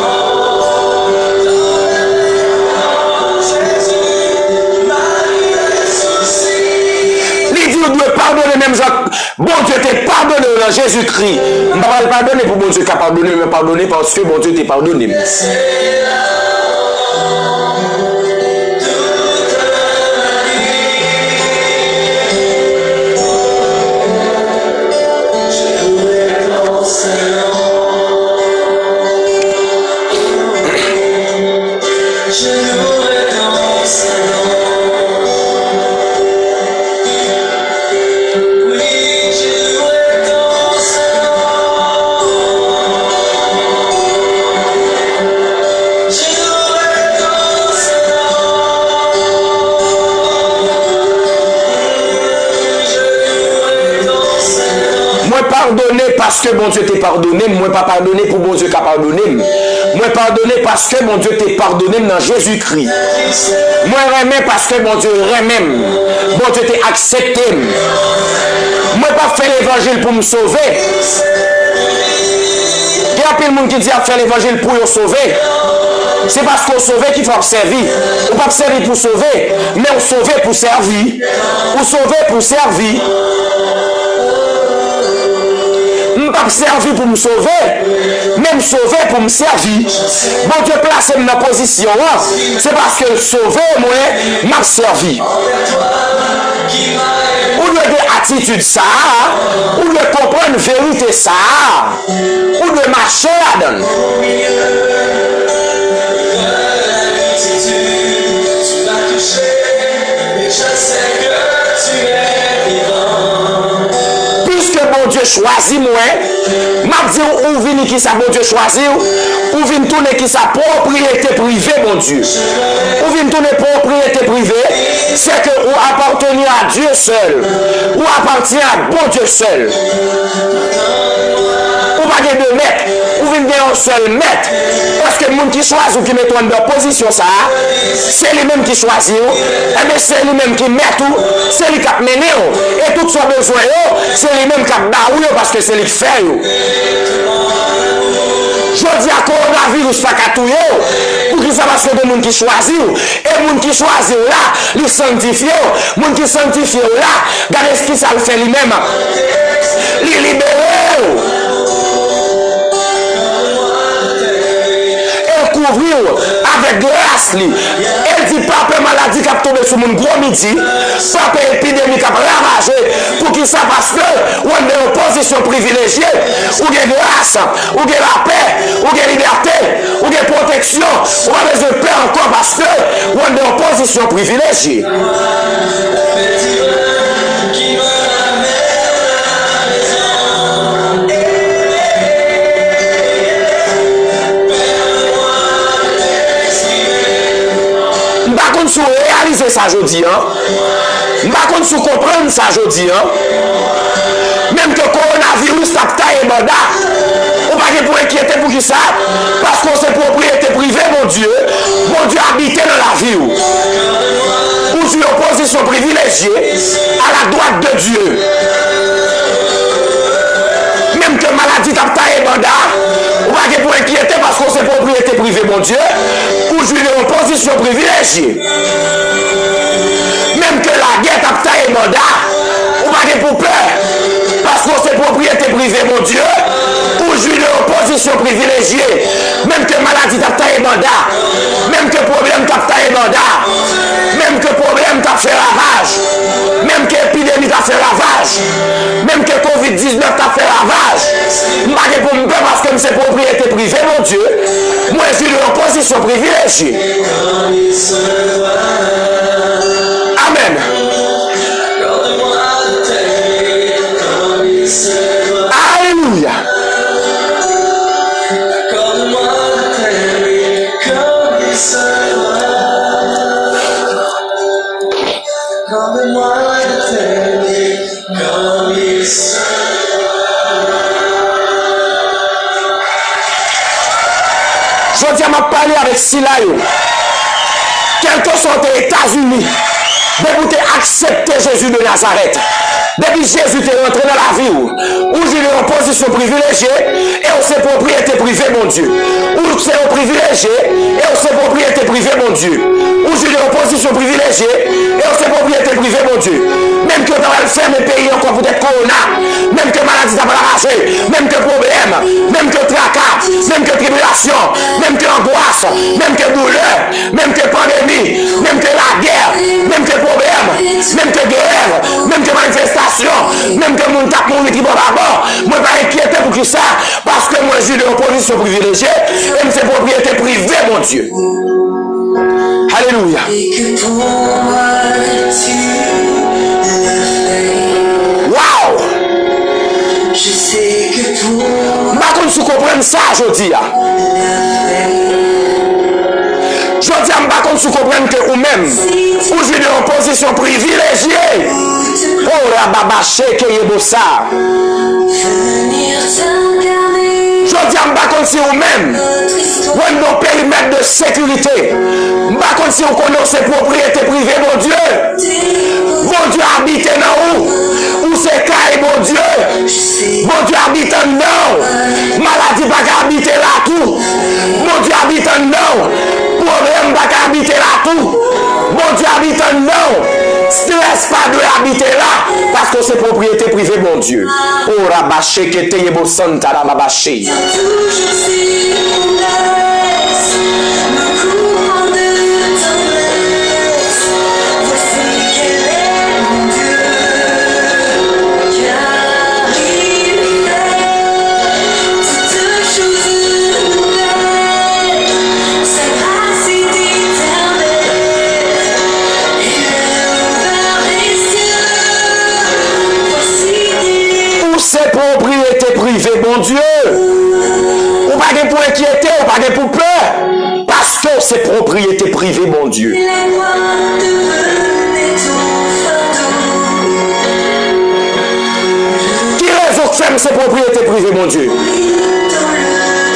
Vous devez pardonner même gens. Bon Dieu t'est pardonné dans Jésus-Christ. On ne va pas pardonner pour bon Dieu qui a pardonné, mais pardonner parce que bon Dieu t'est pardonné. Pardonner parce que bon Dieu t'est pardonné, moi pas pardonner pour bon Dieu qui a pardonné. Moi pardonner parce que bon Dieu t'est pardonné dans Jésus-Christ. Moi remets parce que bon Dieu remet. Bon Dieu t'est accepté. Moi pas faire l'évangile pour me sauver. Il y a plein de monde qui dit à faire l'évangile pour me sauver. C'est parce qu'on sauve qu'il faut servir. On ne peut pas servir pour sauver, mais on sauve pour servir. On sauve pour servir. Je ne peux pas servir pour me sauver, même sauver pour me servir. Bon Dieu place dans ma position. C'est parce que sauver, moi, m'a servi. Ou de attitude ça, ou de comprendre vérité ça, ou de marcher là-dedans. Bon Dieu choisit moi, m'a dit ou vini qui sa bon Dieu choisit, ou vini tourner qui sa propriété privée bon Dieu. Ou vini tourner propriété privée, c'est que ou appartenir à Dieu seul, ou appartient à bon Dieu seul. Ou pas de maître, ou vini un seul maître. Parce que le monde qui choisit ou qui met dans position ça, c'est lui-même qui choisit, et bien c'est lui-même qui met tout, c'est lui qui a mené, et tout son besoin, c'est lui-même qui a baoui parce que c'est lui qui fait. Je dis à coronavirus pas qu'à tout, pour que ça passe de monde qui choisit, et le monde qui choisit là, il sanctifie, le monde qui sanctifie là, regardez ce que ça le fait lui-même, il libère. Couvrir avec grâce. Elle dit pas peur maladie qui a tombé sur mon gros midi, pas peur épidémie qui a ravagé, pour qu'il ça parce que on est en position privilégiée, ou de grâce, ou de la paix, ou de liberté, ou de protection, ou a besoin de paix encore parce que on est en position privilégiée. Si vous réalisez ça aujourd'hui, je ne sais pas si vous comprenez ça aujourd'hui. Même que le coronavirus a taillé banda, on ne peut pas inquiéter pour qui ça, parce qu'on c'est propriété privée, mon Dieu habite dans la vie. Ou sur privilégié à la droite de Dieu. Même que maladie t'a taillé mandat, ou pas pour inquiéter parce qu'on c'est propriété privée, mon Dieu, ou jouer en position privilégiée. Même que la guerre t'a taillé mandat, ou pas pour peur parce qu'on c'est propriété privée, mon Dieu, ou jouer en position privilégiée. Même que maladie t'a taillé mandat, même que problème t'a taillé mandat, même que problème t'a fait ravage, même que épidémie t'a fait ravage, même que Covid-19 t'a fait ravage, je pour me faire parce que c'est propriété privée, mon Dieu, moi je suis en position privilégiée. Amen. Alléluia. Je dis à ma parler avec Silayo. Quel que soit les États-Unis, depuis que tu accepté Jésus de Nazareth, depuis que Jésus est rentré dans la vie, où il est en position privilégiée, et on s'est propriété privée, mon Dieu. Où c'est en privilégié, et on s'est propriété privée, mon Dieu. Où il est en position privilégiée, et on s'est propriété privée, mon Dieu. Même que dans le ferme pays encore peut-être corona, même que maladie t'a arraché, même que problème, même que tracas, même que tribulation, même que angoisse, même que douleur, même que pandémie, même que la guerre, même que problème, même que grève, même que manifestation, même que mon tape mon équipe d'abord, moi pas inquiété pour qui ça, parce que moi j'ai une position privilégiée et c'est propriété privée, mon Dieu. Alléluia. Waouh! Je sais que pour Par contre, si vous comprenez ça, je dis. Je dis à par contre, si vous comprenez que vous-même, vous êtes en position privilégiée. Oh, la baba chèque et beau ça. venir t'incarner Je dis à par contre, si vous-même, notre histoire. vous êtes dans le périmètre de sécurité. Par contre, si vous connaissez propriété privée, mon Dieu. Mon Dieu habite dans où? Où c'est caille, mon Dieu? Mon Dieu habite en nous. Maladie pas habiter là tout. Mon Dieu habite en nous. Problème pas habiter là tout. Mon Dieu habite en nous. Stress pas de habiter là. Parce que c'est propriété privée, mon Dieu. Oh, rabaché, que te yebo santa, rabaché. Toujours si on laisse le courant de tendresse. Voici quel est mon Dieu, car il fait toutes choses nouvelles. Sa grâce est éternelle. Il a ouvert les cieux. Voici qu'il est Où c'est propriété privée, mon Dieu? Ou pas de pour inquiéter, ou pas de pour peur. Parce que c'est propriété privée, mon Dieu. la gloire devenait ton fardeau. Qui raison que fait c'est propriété privée, mon Dieu? Dans le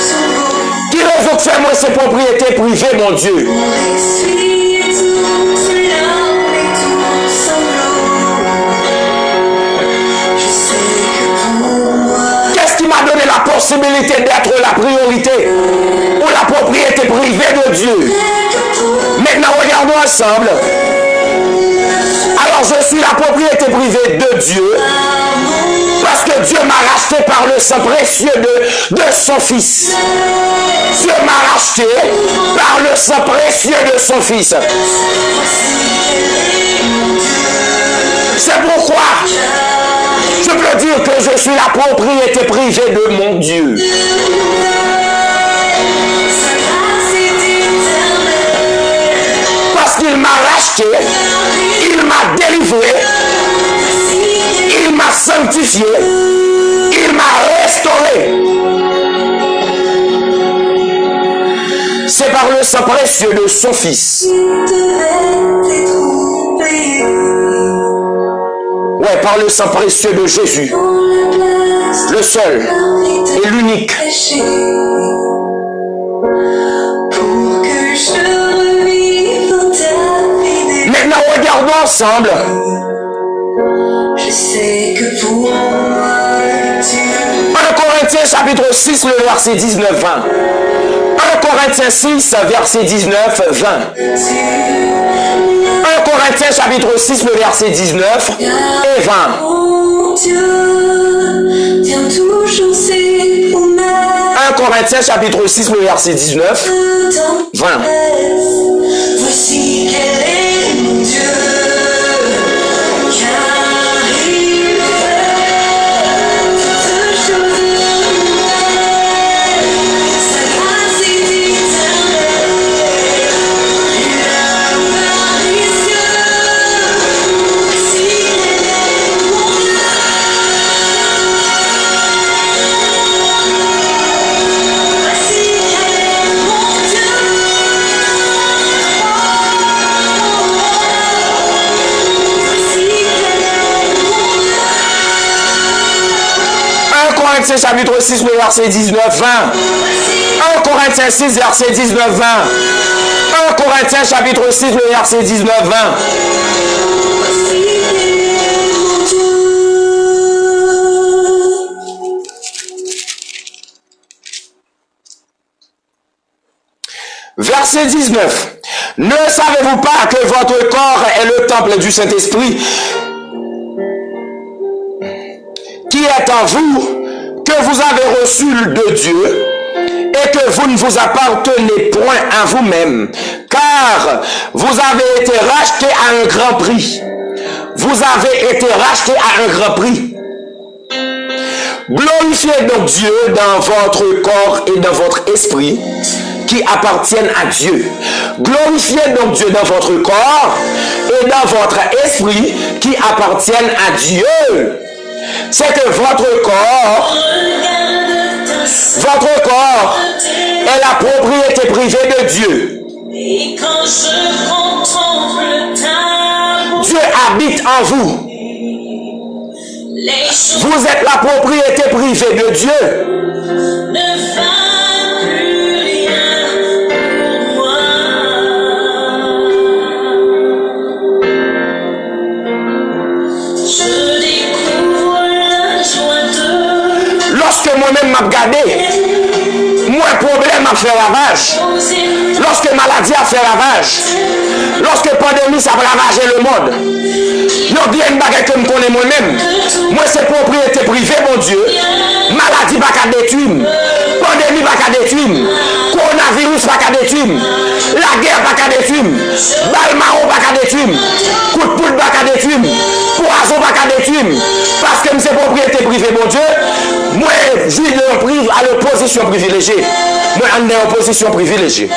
tombeau, Qui raison que fait moi c'est propriété privée, mon Dieu? on essuie toutes larmes et tout sanglot. Je sais que pour moi, Qu'est-ce qui m'a donné la possibilité d'être la priorité ou la propriété privée de Dieu? Maintenant, regardons ensemble. Alors, je suis la propriété privée de Dieu parce que Dieu m'a racheté par le sang précieux de son Fils. Dieu m'a racheté par le sang précieux de son Fils. C'est pourquoi je peux dire que je suis la propriété privée de mon Dieu. sa grâce est éternelle. Parce qu'il m'a racheté, il m'a délivré, il m'a sanctifié, il m'a restauré. C'est par le sang précieux de son Fils. Devait être oublié. Ouais, par le sang précieux de Jésus, Dans la place le seul et l'unique. péché. Pour que je revive dans ta fidélité. Maintenant, regardons ensemble Je sais que pour moi, tu 1 Corinthiens chapitre 6, le verset 19-20. 1 Corinthiens 6, verset 19-20. 1 Corinthiens chapitre 6, le verset 19 et 20. Mon Dieu, tiens toujours ses promesses. 1 Corinthiens chapitre 6, le verset 19, 20. Voici quel est mon Dieu, car il fait toutes choses nouvelles. Sa grâce est éternelle, il apparaît les cieux. Voici quel est mon Dieu. Voici quel est mon Dieu. 1 Corinthiens chapitre 6, le verset 19, 20. 1 Corinthiens 6, verset 19, 20. 1 Corinthiens chapitre 6, le verset 19, 20. Verset 19. Ne savez-vous pas que votre corps est le temple du Saint-Esprit qui est en vous, que vous avez reçu de Dieu, et que vous ne vous appartenez point à vous-même, car vous avez été rachetés à un grand prix. Vous avez été rachetés à un grand prix. Glorifiez donc Dieu dans votre corps et dans votre esprit qui appartiennent à Dieu. Glorifiez donc Dieu dans votre corps et dans votre esprit qui appartiennent à Dieu. C'est que votre corps est la propriété privée de Dieu. Et quand je contemple ta beauté, Dieu habite en vous. les choses Vous êtes la propriété privée de Dieu. ne valent plus rien pour moi. Je découvre la joie de Lorsque moi-même m'a gardé, moi problème a fait ravage. poser Lorsque maladie a fait ravage, lorsque pandémie ça a ravagé le monde, non bien une bagarre que je connais moi-même. Moi c'est propriété privée, mon Dieu. Maladie pas qu'à détruire, pandémie pas qu'à détruire, coronavirus pas qu'à détruire, la guerre pas qu'à détruire, balle marron pas qu'à détruire, coup de poule pas qu'à détruire, poison pas qu'à détruire, parce que c'est propriété privée, mon Dieu. Moi, je prive à l'opposition privilégiée. Moi, on est en position privilégiée.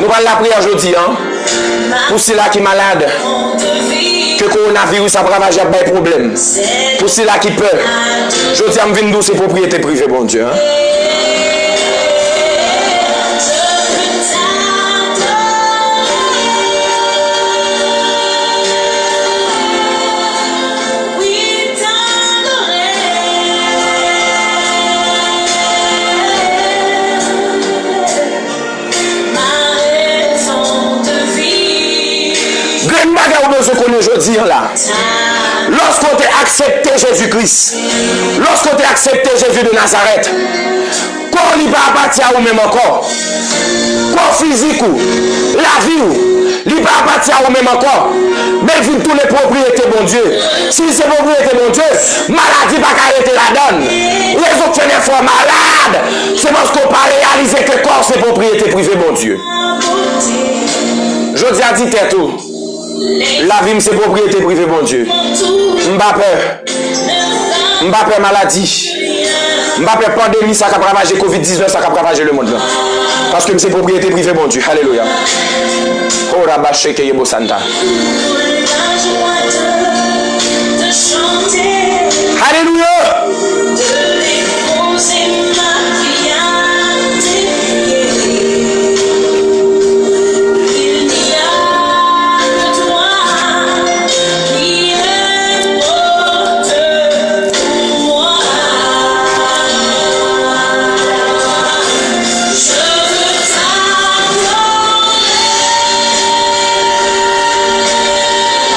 Nous allons la prière aujourd'hui, hein? Pour ceux-là qui sont malades, que le coronavirus a ravagé des problèmes. Pour ceux-là qui peur, je dis à me venir ces propriétés privées, bon Dieu. Hein? Ce qu'on est aujourd'hui là. Lorsqu'on t'a accepté Jésus-Christ, lorsqu'on t'a accepté Jésus de Nazareth, qu'on n'y va pas partir ou même encore, corps physique ou la vie ou, il va pas partir ou même encore, mais vu tous les propriétés, mon Dieu. Si c'est propriété, mon Dieu, maladie va arrêter la donne. Les autres sont fois malades, c'est parce qu'on pas réaliser que le corps c'est propriété privée, mon Dieu. Je dis à dire tout. La vie, c'est propriété privée, mon Dieu. M'pas peur. M'pas peur maladie. M'pas peur pandémie, ça a ravagé Covid-19, ça a ravagé le monde là. Parce que c'est propriété privée, mon Dieu. Alléluia. Oh, rabaché que yebo santa. Alléluia.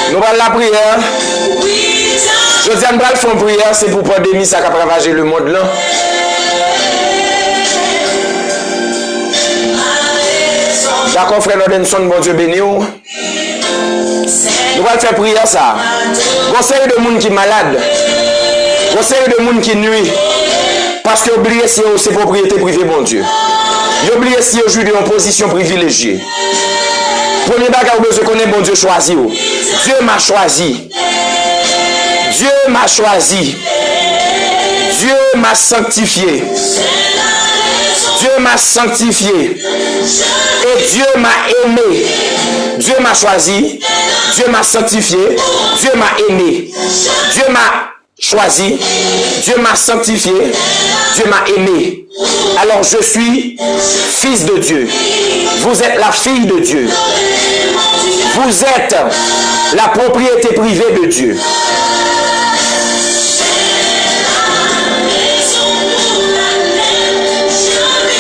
Nous allons la prière. Je dis à nous faire une prière, c'est pour pandémie, ça qui a ravagé le monde là. D'accord, frère Lodenson, bon Dieu béni. Nous allons faire prière ça. Conseil de monde qui est malade. Conseil de monde qui nuit. Parce que oubliez si c'est propriété privée, bon Dieu. Oubliez si vous jouez en position privilégiée. Premier bagage, vous connaissez bon Dieu choisi. Dieu m'a choisi. Dieu m'a choisi. Dieu m'a sanctifié. Dieu m'a sanctifié. Et Dieu m'a aimé. Dieu m'a choisi. Dieu m'a sanctifié. Dieu m'a aimé. Dieu m'a choisi. Dieu m'a sanctifié. Dieu m'a aimé. Alors je suis fils de Dieu. Vous êtes la fille de Dieu. Vous êtes la propriété privée de Dieu.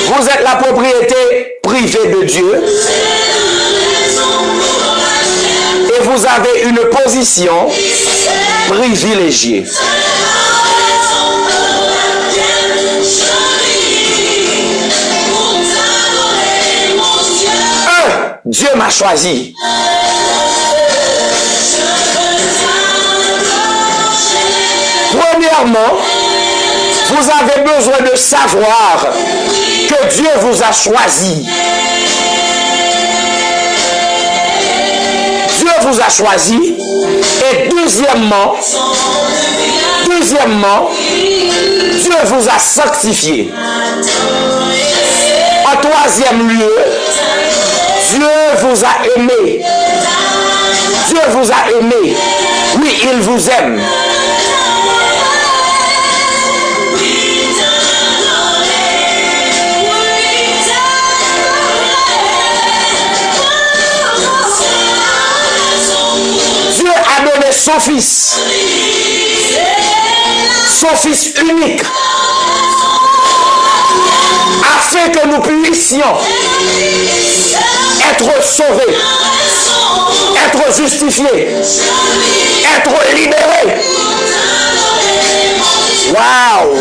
Vous êtes la propriété privée de Dieu. Et vous avez une position privilégiée. Dieu m'a choisi. Premièrement, vous avez besoin de savoir que Dieu vous a choisi. Dieu vous a choisi. Et deuxièmement, Dieu vous a sanctifié. En troisième lieu, Dieu vous a aimé. Dieu vous a aimé. Oui, il vous aime. Dieu a donné son Fils unique, afin que nous puissions être sauvés, être justifiés, être libérés. Waouh!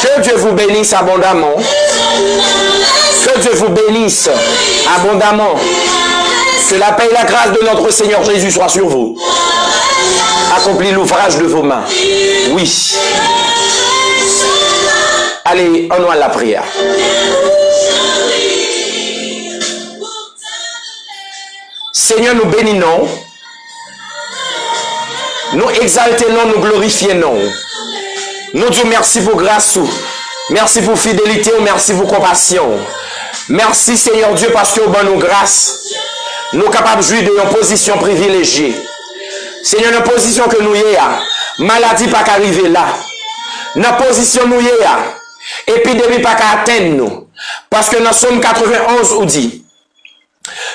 Que Dieu vous bénisse abondamment. Que Dieu vous bénisse abondamment. Que la paix et la grâce de notre Seigneur Jésus soient sur vous. Accomplis l'ouvrage de vos mains. Oui. Allez, on à la prière. Seigneur, nous bénissons. Nous exaltons, nous glorifions. Nous disons merci pour grâce. Merci pour fidélité. Merci pour compassion. Merci Seigneur Dieu parce que vous nous grâce. Nous sommes capables de jouir de une position privilégiée. Seigneur, dans la position que nous y sommes, maladie pas qu'arriver là. Dans la position que nous y sommes, épidémie pas qu'atteindre nous. Parce que dans Somme 91, on dit,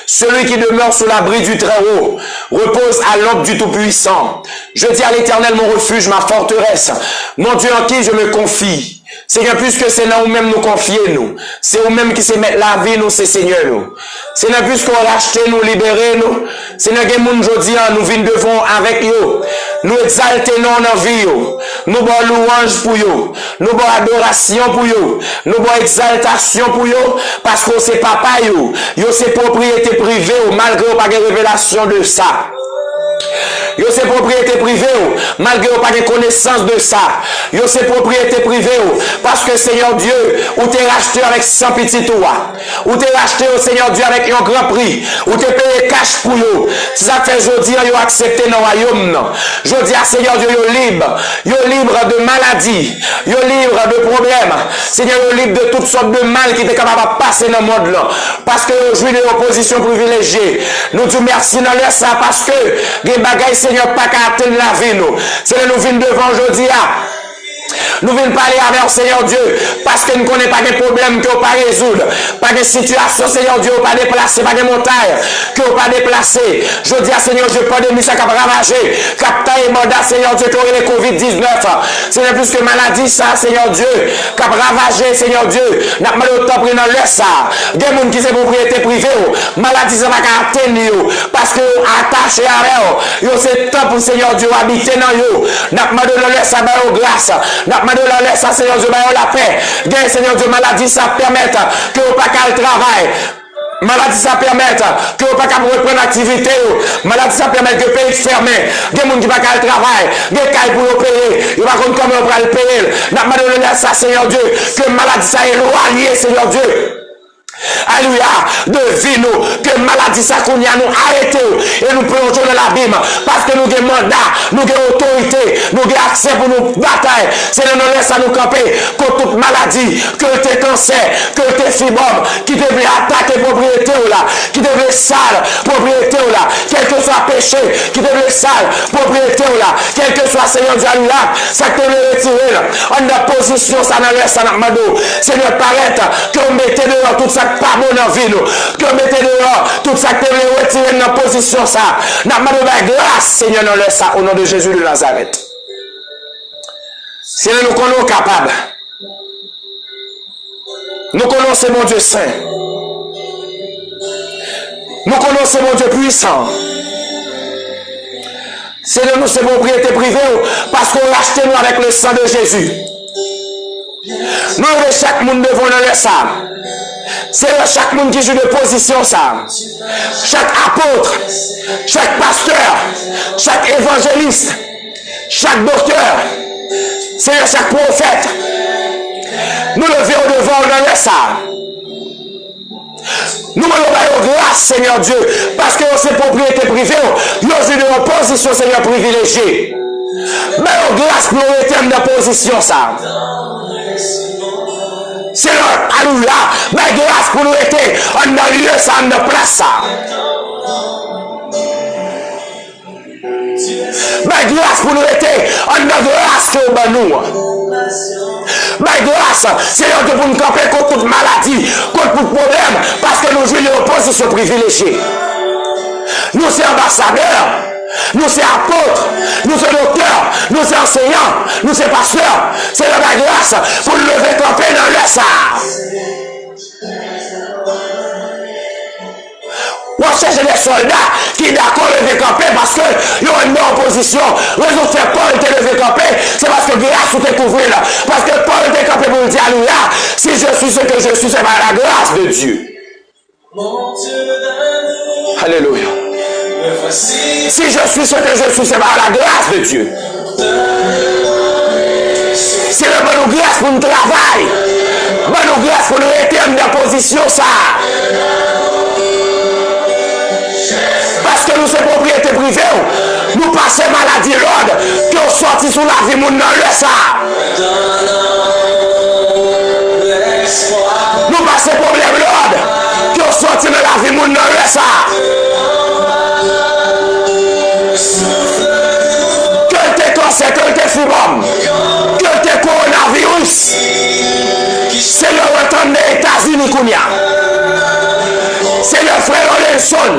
celui qui demeure sous l'abri du Très-Haut repose à l'ombre du Tout-Puissant. Je dis à l'Éternel mon refuge, ma forteresse, mon Dieu en qui je me confie. Seigneur, puisque c'est là où même nous confier nous. C'est où même qui se met la vie nous, c'est Seigneur nous. Seigneur, puisqu'on racheté nous, libéré nous. Seigneur, que nous aujourd'hui, nous venons devant avec eux. Nous exaltons nos vie. Nous bon louange pour eux. Nous bon adoration pour eux. Nous bon exaltation pour eux. Parce que c'est papa eux. Yo c'est propriété privée malgré pas de révélation de ça. Yo c'est propriété privée malgré pas de connaissance de ça. Yo c'est propriété privée parce que Seigneur Dieu, ou t'es racheté avec 100 petits toits, ou t'es racheté au Seigneur Dieu avec un grand prix, ou t'es payé cash pour eux. Si ça fait aujourd'hui, yo accepté dans le royaume. Je dis à Seigneur Dieu, yo libre de maladie, yo libre de problèmes. Seigneur, yo libre de toutes sortes de mal qui étaient capables de passer dans le monde là. Parce que yo jouit de l'opposition privilégiée. Nous disons merci dans l'air ça parce que les bagailles Seigneur pas qu'à atteindre la vie nous. Seigneur nous venons devant aujourd'hui Nous venons parler avec le Seigneur Dieu parce que nous ne connaissons pas des problèmes que nous ne pouvons pas résoudre. Pas de situation, Seigneur Dieu, pas déplacer, pas de montagne que nous ne pouvons pas déplacer. Je dis à Seigneur Dieu, pandémie, ça a ravagé. Captain et mandat, Seigneur Dieu, qui aurait les COVID-19. Ce n'est plus que maladie, ça, Seigneur Dieu, qui a ravagé, Seigneur Dieu. N'a pas le temps pour nous laisser ça. Des gens qui sont propriété privée, maladie, ça va atteindre parce que attaché à eux, c'est temps pour Seigneur Dieu habiter dans eux. N'a pas de laisser ça, grâce. N'a pas de laisser ça, Seigneur Dieu, la paix. Bien, Seigneur Dieu, maladie, ça permet que vous pas qu'à le travail. Maladie, ça permet que vous pas qu'à reprendre l'activité. Maladie, ça permet que le pays fermé. Il y a des gens qui ne pas qu'à le travail. Il y a des gens pour le payer. Il va contre comment on va le payer. N'a pas de laisser ça, Seigneur Dieu, que maladie, ça est éloigné, Seigneur Dieu. Alléluia, de vie nous, que maladie ça qu'on y a nous arrêté et nous plongeons dans l'abîme parce que nous avons mandat, nous avons autorité, nous avons accès pour nous batailler. C'est de nous laisser nous camper contre toute maladie, que tes cancer, que tes fibrome, qui devrait attaquer propriété ou là, qui devrait sale propriété ou là, quel que soit péché, qui devrait sale propriété ou là, quel que soit Seigneur Dieu, alléluia, ça te le retirer là, en la position, ça n'a l'air, ça n'a pas d'eau. Seigneur, paraît que vous mettez dehors tout ça pas bon dans la vie, que vous mettez dehors tout ça que vous retirez dans la position, ça. N'a pas de grâce, Seigneur, nous laisse ça au nom de Jésus de Nazareth. Seigneur, nous connaissons capables. Nous connaissons mon Dieu saint. Nous connaissons mon Dieu puissant. Seigneur, nous sommes propriété privée parce qu'on l'a acheté nous avec le sang de Jésus. Nous, chaque monde devant nous laisser ça. C'est chaque monde qui joue de position ça. Chaque apôtre, chaque pasteur, chaque évangéliste, chaque docteur, c'est chaque prophète. Nous le verrons devant nous ça. Nous avons grâce, Seigneur Dieu, parce que c'est propriété privée, nous sommes de position, Seigneur, privilégiée. Mais grâce pour nous éternel de position ça. Seigneur, alléluia, mais grâce pour nous être en lieu ça, en place ça. Mais grâce pour nous être en grâce que nous. Mais grâce, Seigneur, pour nous camper contre toute maladie, contre tout problème, parce que nous jouons en position privilégiée. Nous sommes ambassadeurs. Nous sommes apôtres, nous sommes docteurs, nous sommes enseignants, nous sommes pasteurs. C'est la grâce pour nous lever camper dans le sang. On cherche des soldats qui sont d'accord lever camper parce qu'ils ont une opposition. Raison fait Paul était levé camper, c'est parce que grâce tout est couvert là. Parce que Paul était campé pour nous dire alléluia. Si je suis ce que je suis, c'est par la grâce de Dieu. Alléluia. Si je suis ce que je suis, c'est par la grâce de Dieu. C'est le bon grâce pour nous travailler. Bonne grâce pour nous être en la position ça. Parce que nous sommes propriété privée. Nous passons maladie l'ordre qui ont sorti sous la vie moun dans le ça. Nous passons problème l'ordre qui ont sorti dans la vie moun dans le ça. Que tes cancers, que tes fibrome, que tes coronavirus, c'est le retour des États-Unis qu'on y a. C'est le frère Olenson,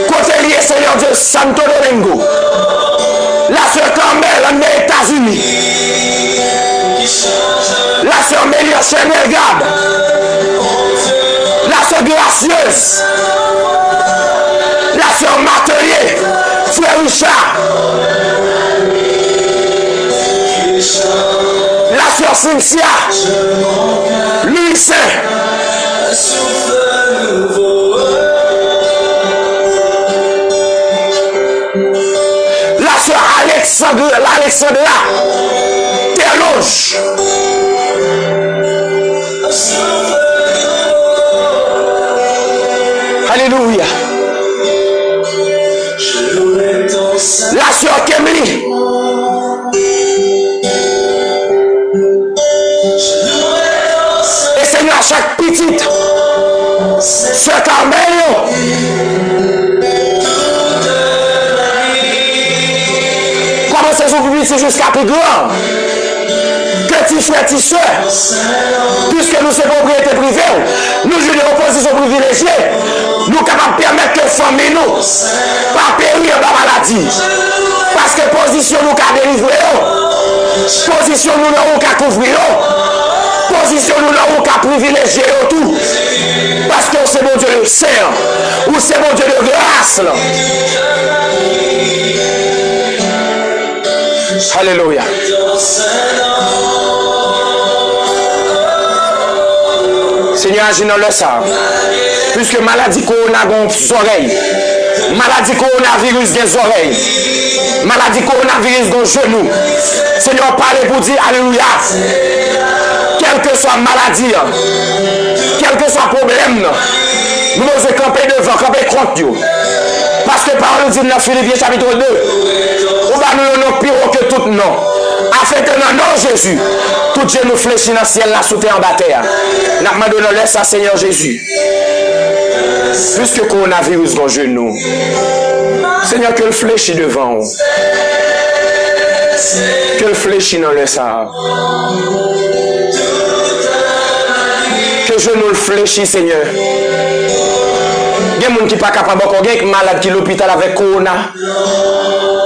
côté lié Seigneur Dieu Santo Domingo, la sœur Campbell des États-Unis, la sœur Mélia Chemelgab, la sœur Gracieuse, la sœur Matelier, frère Richard, la sœur Cynthia, Louis Saint, la sœur Alexandra, Terloge, alléluia. La sœur Kemly, et Seigneur à chaque petite sœur Carmelo, commencez à vous publier jusqu'à plus grand. petits frères, petits soeurs, puisque nous sommes propriétés privées, nous jouons une position privilégiée, nous sommes capables de permettre que famille nous pas périr dans la maladie. Parce que position nous qu'a délivré, position nous n'avons qu'à couvrir, position nous n'avons qu'à privilégier tout. Parce que c'est mon Dieu le Saint, ou c'est mon Dieu de grâce. Là. Alléluia. Seigneur, agis dans le sang. Puisque maladie corona a des oreilles. Maladie coronavirus des oreilles. Maladie coronavirus des genoux. Seigneur, parlez pour dire alléluia. Quelle que soit maladie, quel que soit problème, nous devons camper devant, camper contre Dieu. Parce que parole dit dans Philippiens chapitre 2, on va nous donner pire que tout nom. Afin que dans le nom de Jésus, tout Dieu nous fléchit dans le ciel, la sauté en bas terre. Nous demandons laisse à Seigneur Jésus. Puisque coronavirus dans le genou, Seigneur, que le fléchit devant. Que le fléchit dans le sang. Que je nous le fléchis, Seigneur. Il y a des gens qui ne sont pas capables, il y a des malades qui sont à l'hôpital avec corona.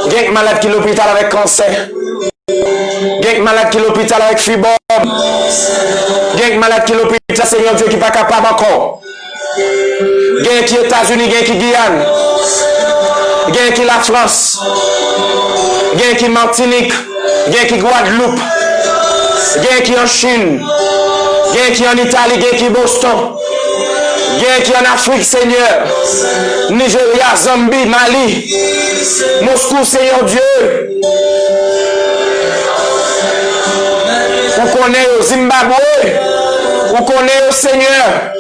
Il y a des malades qui sont à l'hôpital avec cancer. Il y a des malades qui sont à l'hôpital avec fibrome. Il y a des malades qui sont à l'hôpital, Seigneur Dieu, qui ne sont pas capables encore. Il y a qui États-Unis, il y a qui Guyane. Il y a qui la France. Il y a qui Martinique. Il y a qui Guadeloupe. Il y a qui en Chine. Il y a qui en Italie, il y a qui Boston. Il y a qui en Afrique, Seigneur. Nigeria, Zambie, Mali. Moscou, Seigneur Dieu. Où qu'on est au Zimbabwe. Où qu'on est au Seigneur.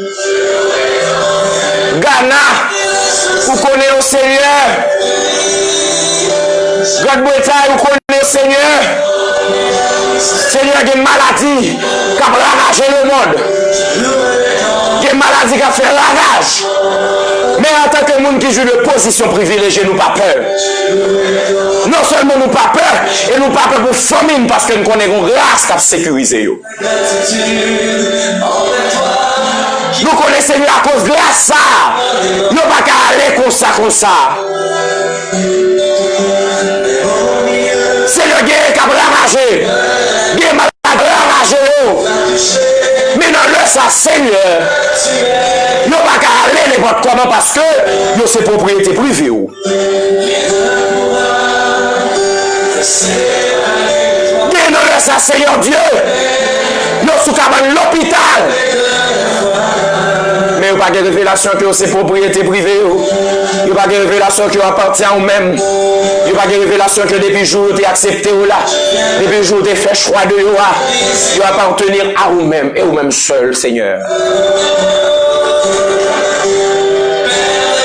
Ghana. Où qu'on est au Seigneur. Grande-Bretagne, où qu'on est au Seigneur. Seigneur, il y a des maladies qui ont ravagé le monde. Il y a des maladies qui ont fait ravage. Mais en tant que monde qui joue de position privilégiée, nous pas peur. Non seulement nous pas peur, et nous pas peur pour famine parce que nous connaissons grâce qui a sécurisé. Nous connaissons à cause de grâce ça. Nous pas qu'à aller comme ça. C'est le guerre qui a ravagé. Guerre malade ravagé. Mais dans le ça, Seigneur, nous ne pouvons pas aller n'importe comment parce que nous sommes propriété privée. Guerre dans le ça, Seigneur Dieu, nous sommes dans l'hôpital. Mais il n'y a pas de révélation que c'est propriété privée. Il n'y a pas de révélation qui appartient à vous-même. Il n'y a pas de révélation que depuis le jour où tu es accepté ou là, depuis le jour où tu as fait choix de vous, il va appartenir à vous-même et vous-même seul, Seigneur.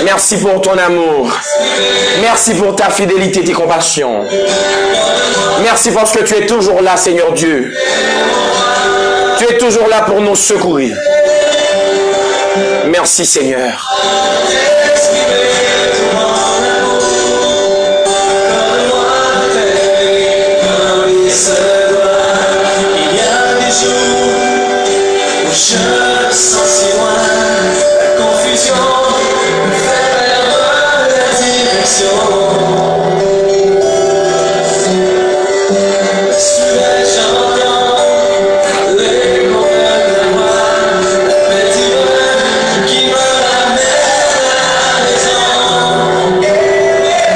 Merci pour ton amour. Merci pour ta fidélité et tes compassions. Merci parce que tu es toujours là, Seigneur Dieu. Tu es toujours là pour nous secourir. Merci Seigneur. Il y a des jours où je me sens si loin, la confusion me fait perdre la direction. Soudain j'entends l'écho de la voix, le petit vent qui me ramène à la maison. Perds-moi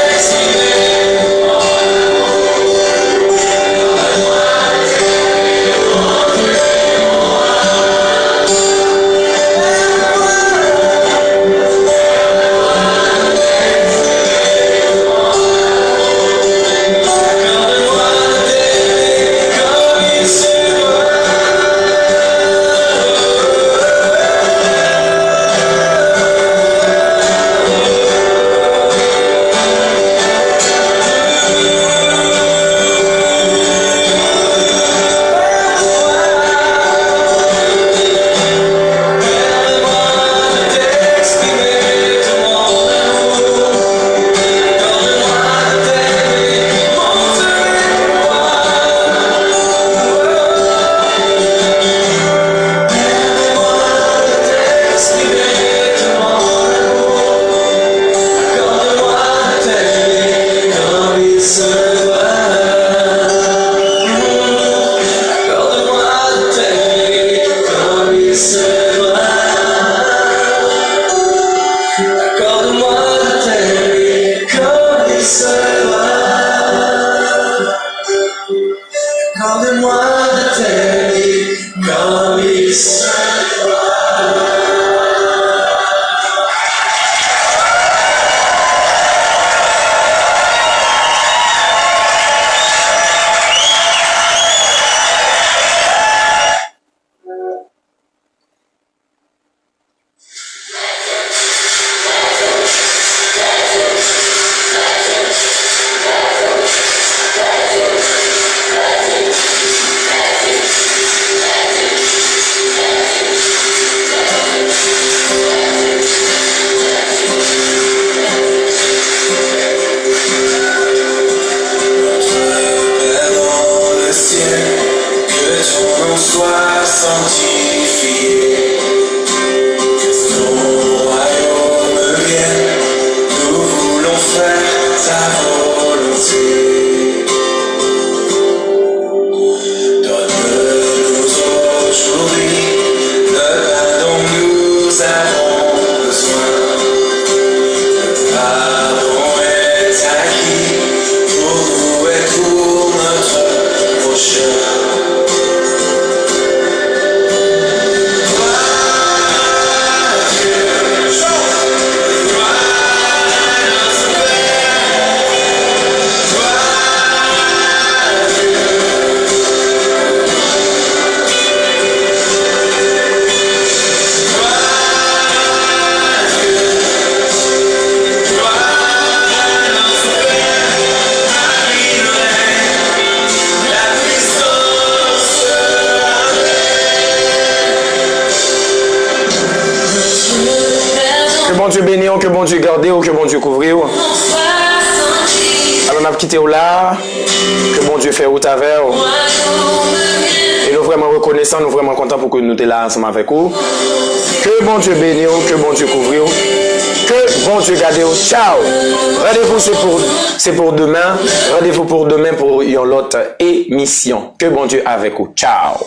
t'exprimer. Accorde-moi de t'aimer comme il se doit. Sois sanctifié, que ton royaume vienne, nous voulons faire ta volonté. Donne-nous aujourd'hui le pain dont nous avons besoin. Le pardon est acquis pour nous et pour notre prochain. Que bon Dieu bénisse, que bon Dieu garde, que bon Dieu couvre. Alors on a quitté là, que bon Dieu fait au travers. Et nous vraiment reconnaissants, nous vraiment contents pour que nous soyons là ensemble avec vous. Que bon Dieu bénisse, que bon Dieu couvre. Que bon Dieu garde. Ciao. Rendez-vous c'est pour demain. Rendez-vous pour demain pour une autre émission. Que bon Dieu avec vous. Ciao.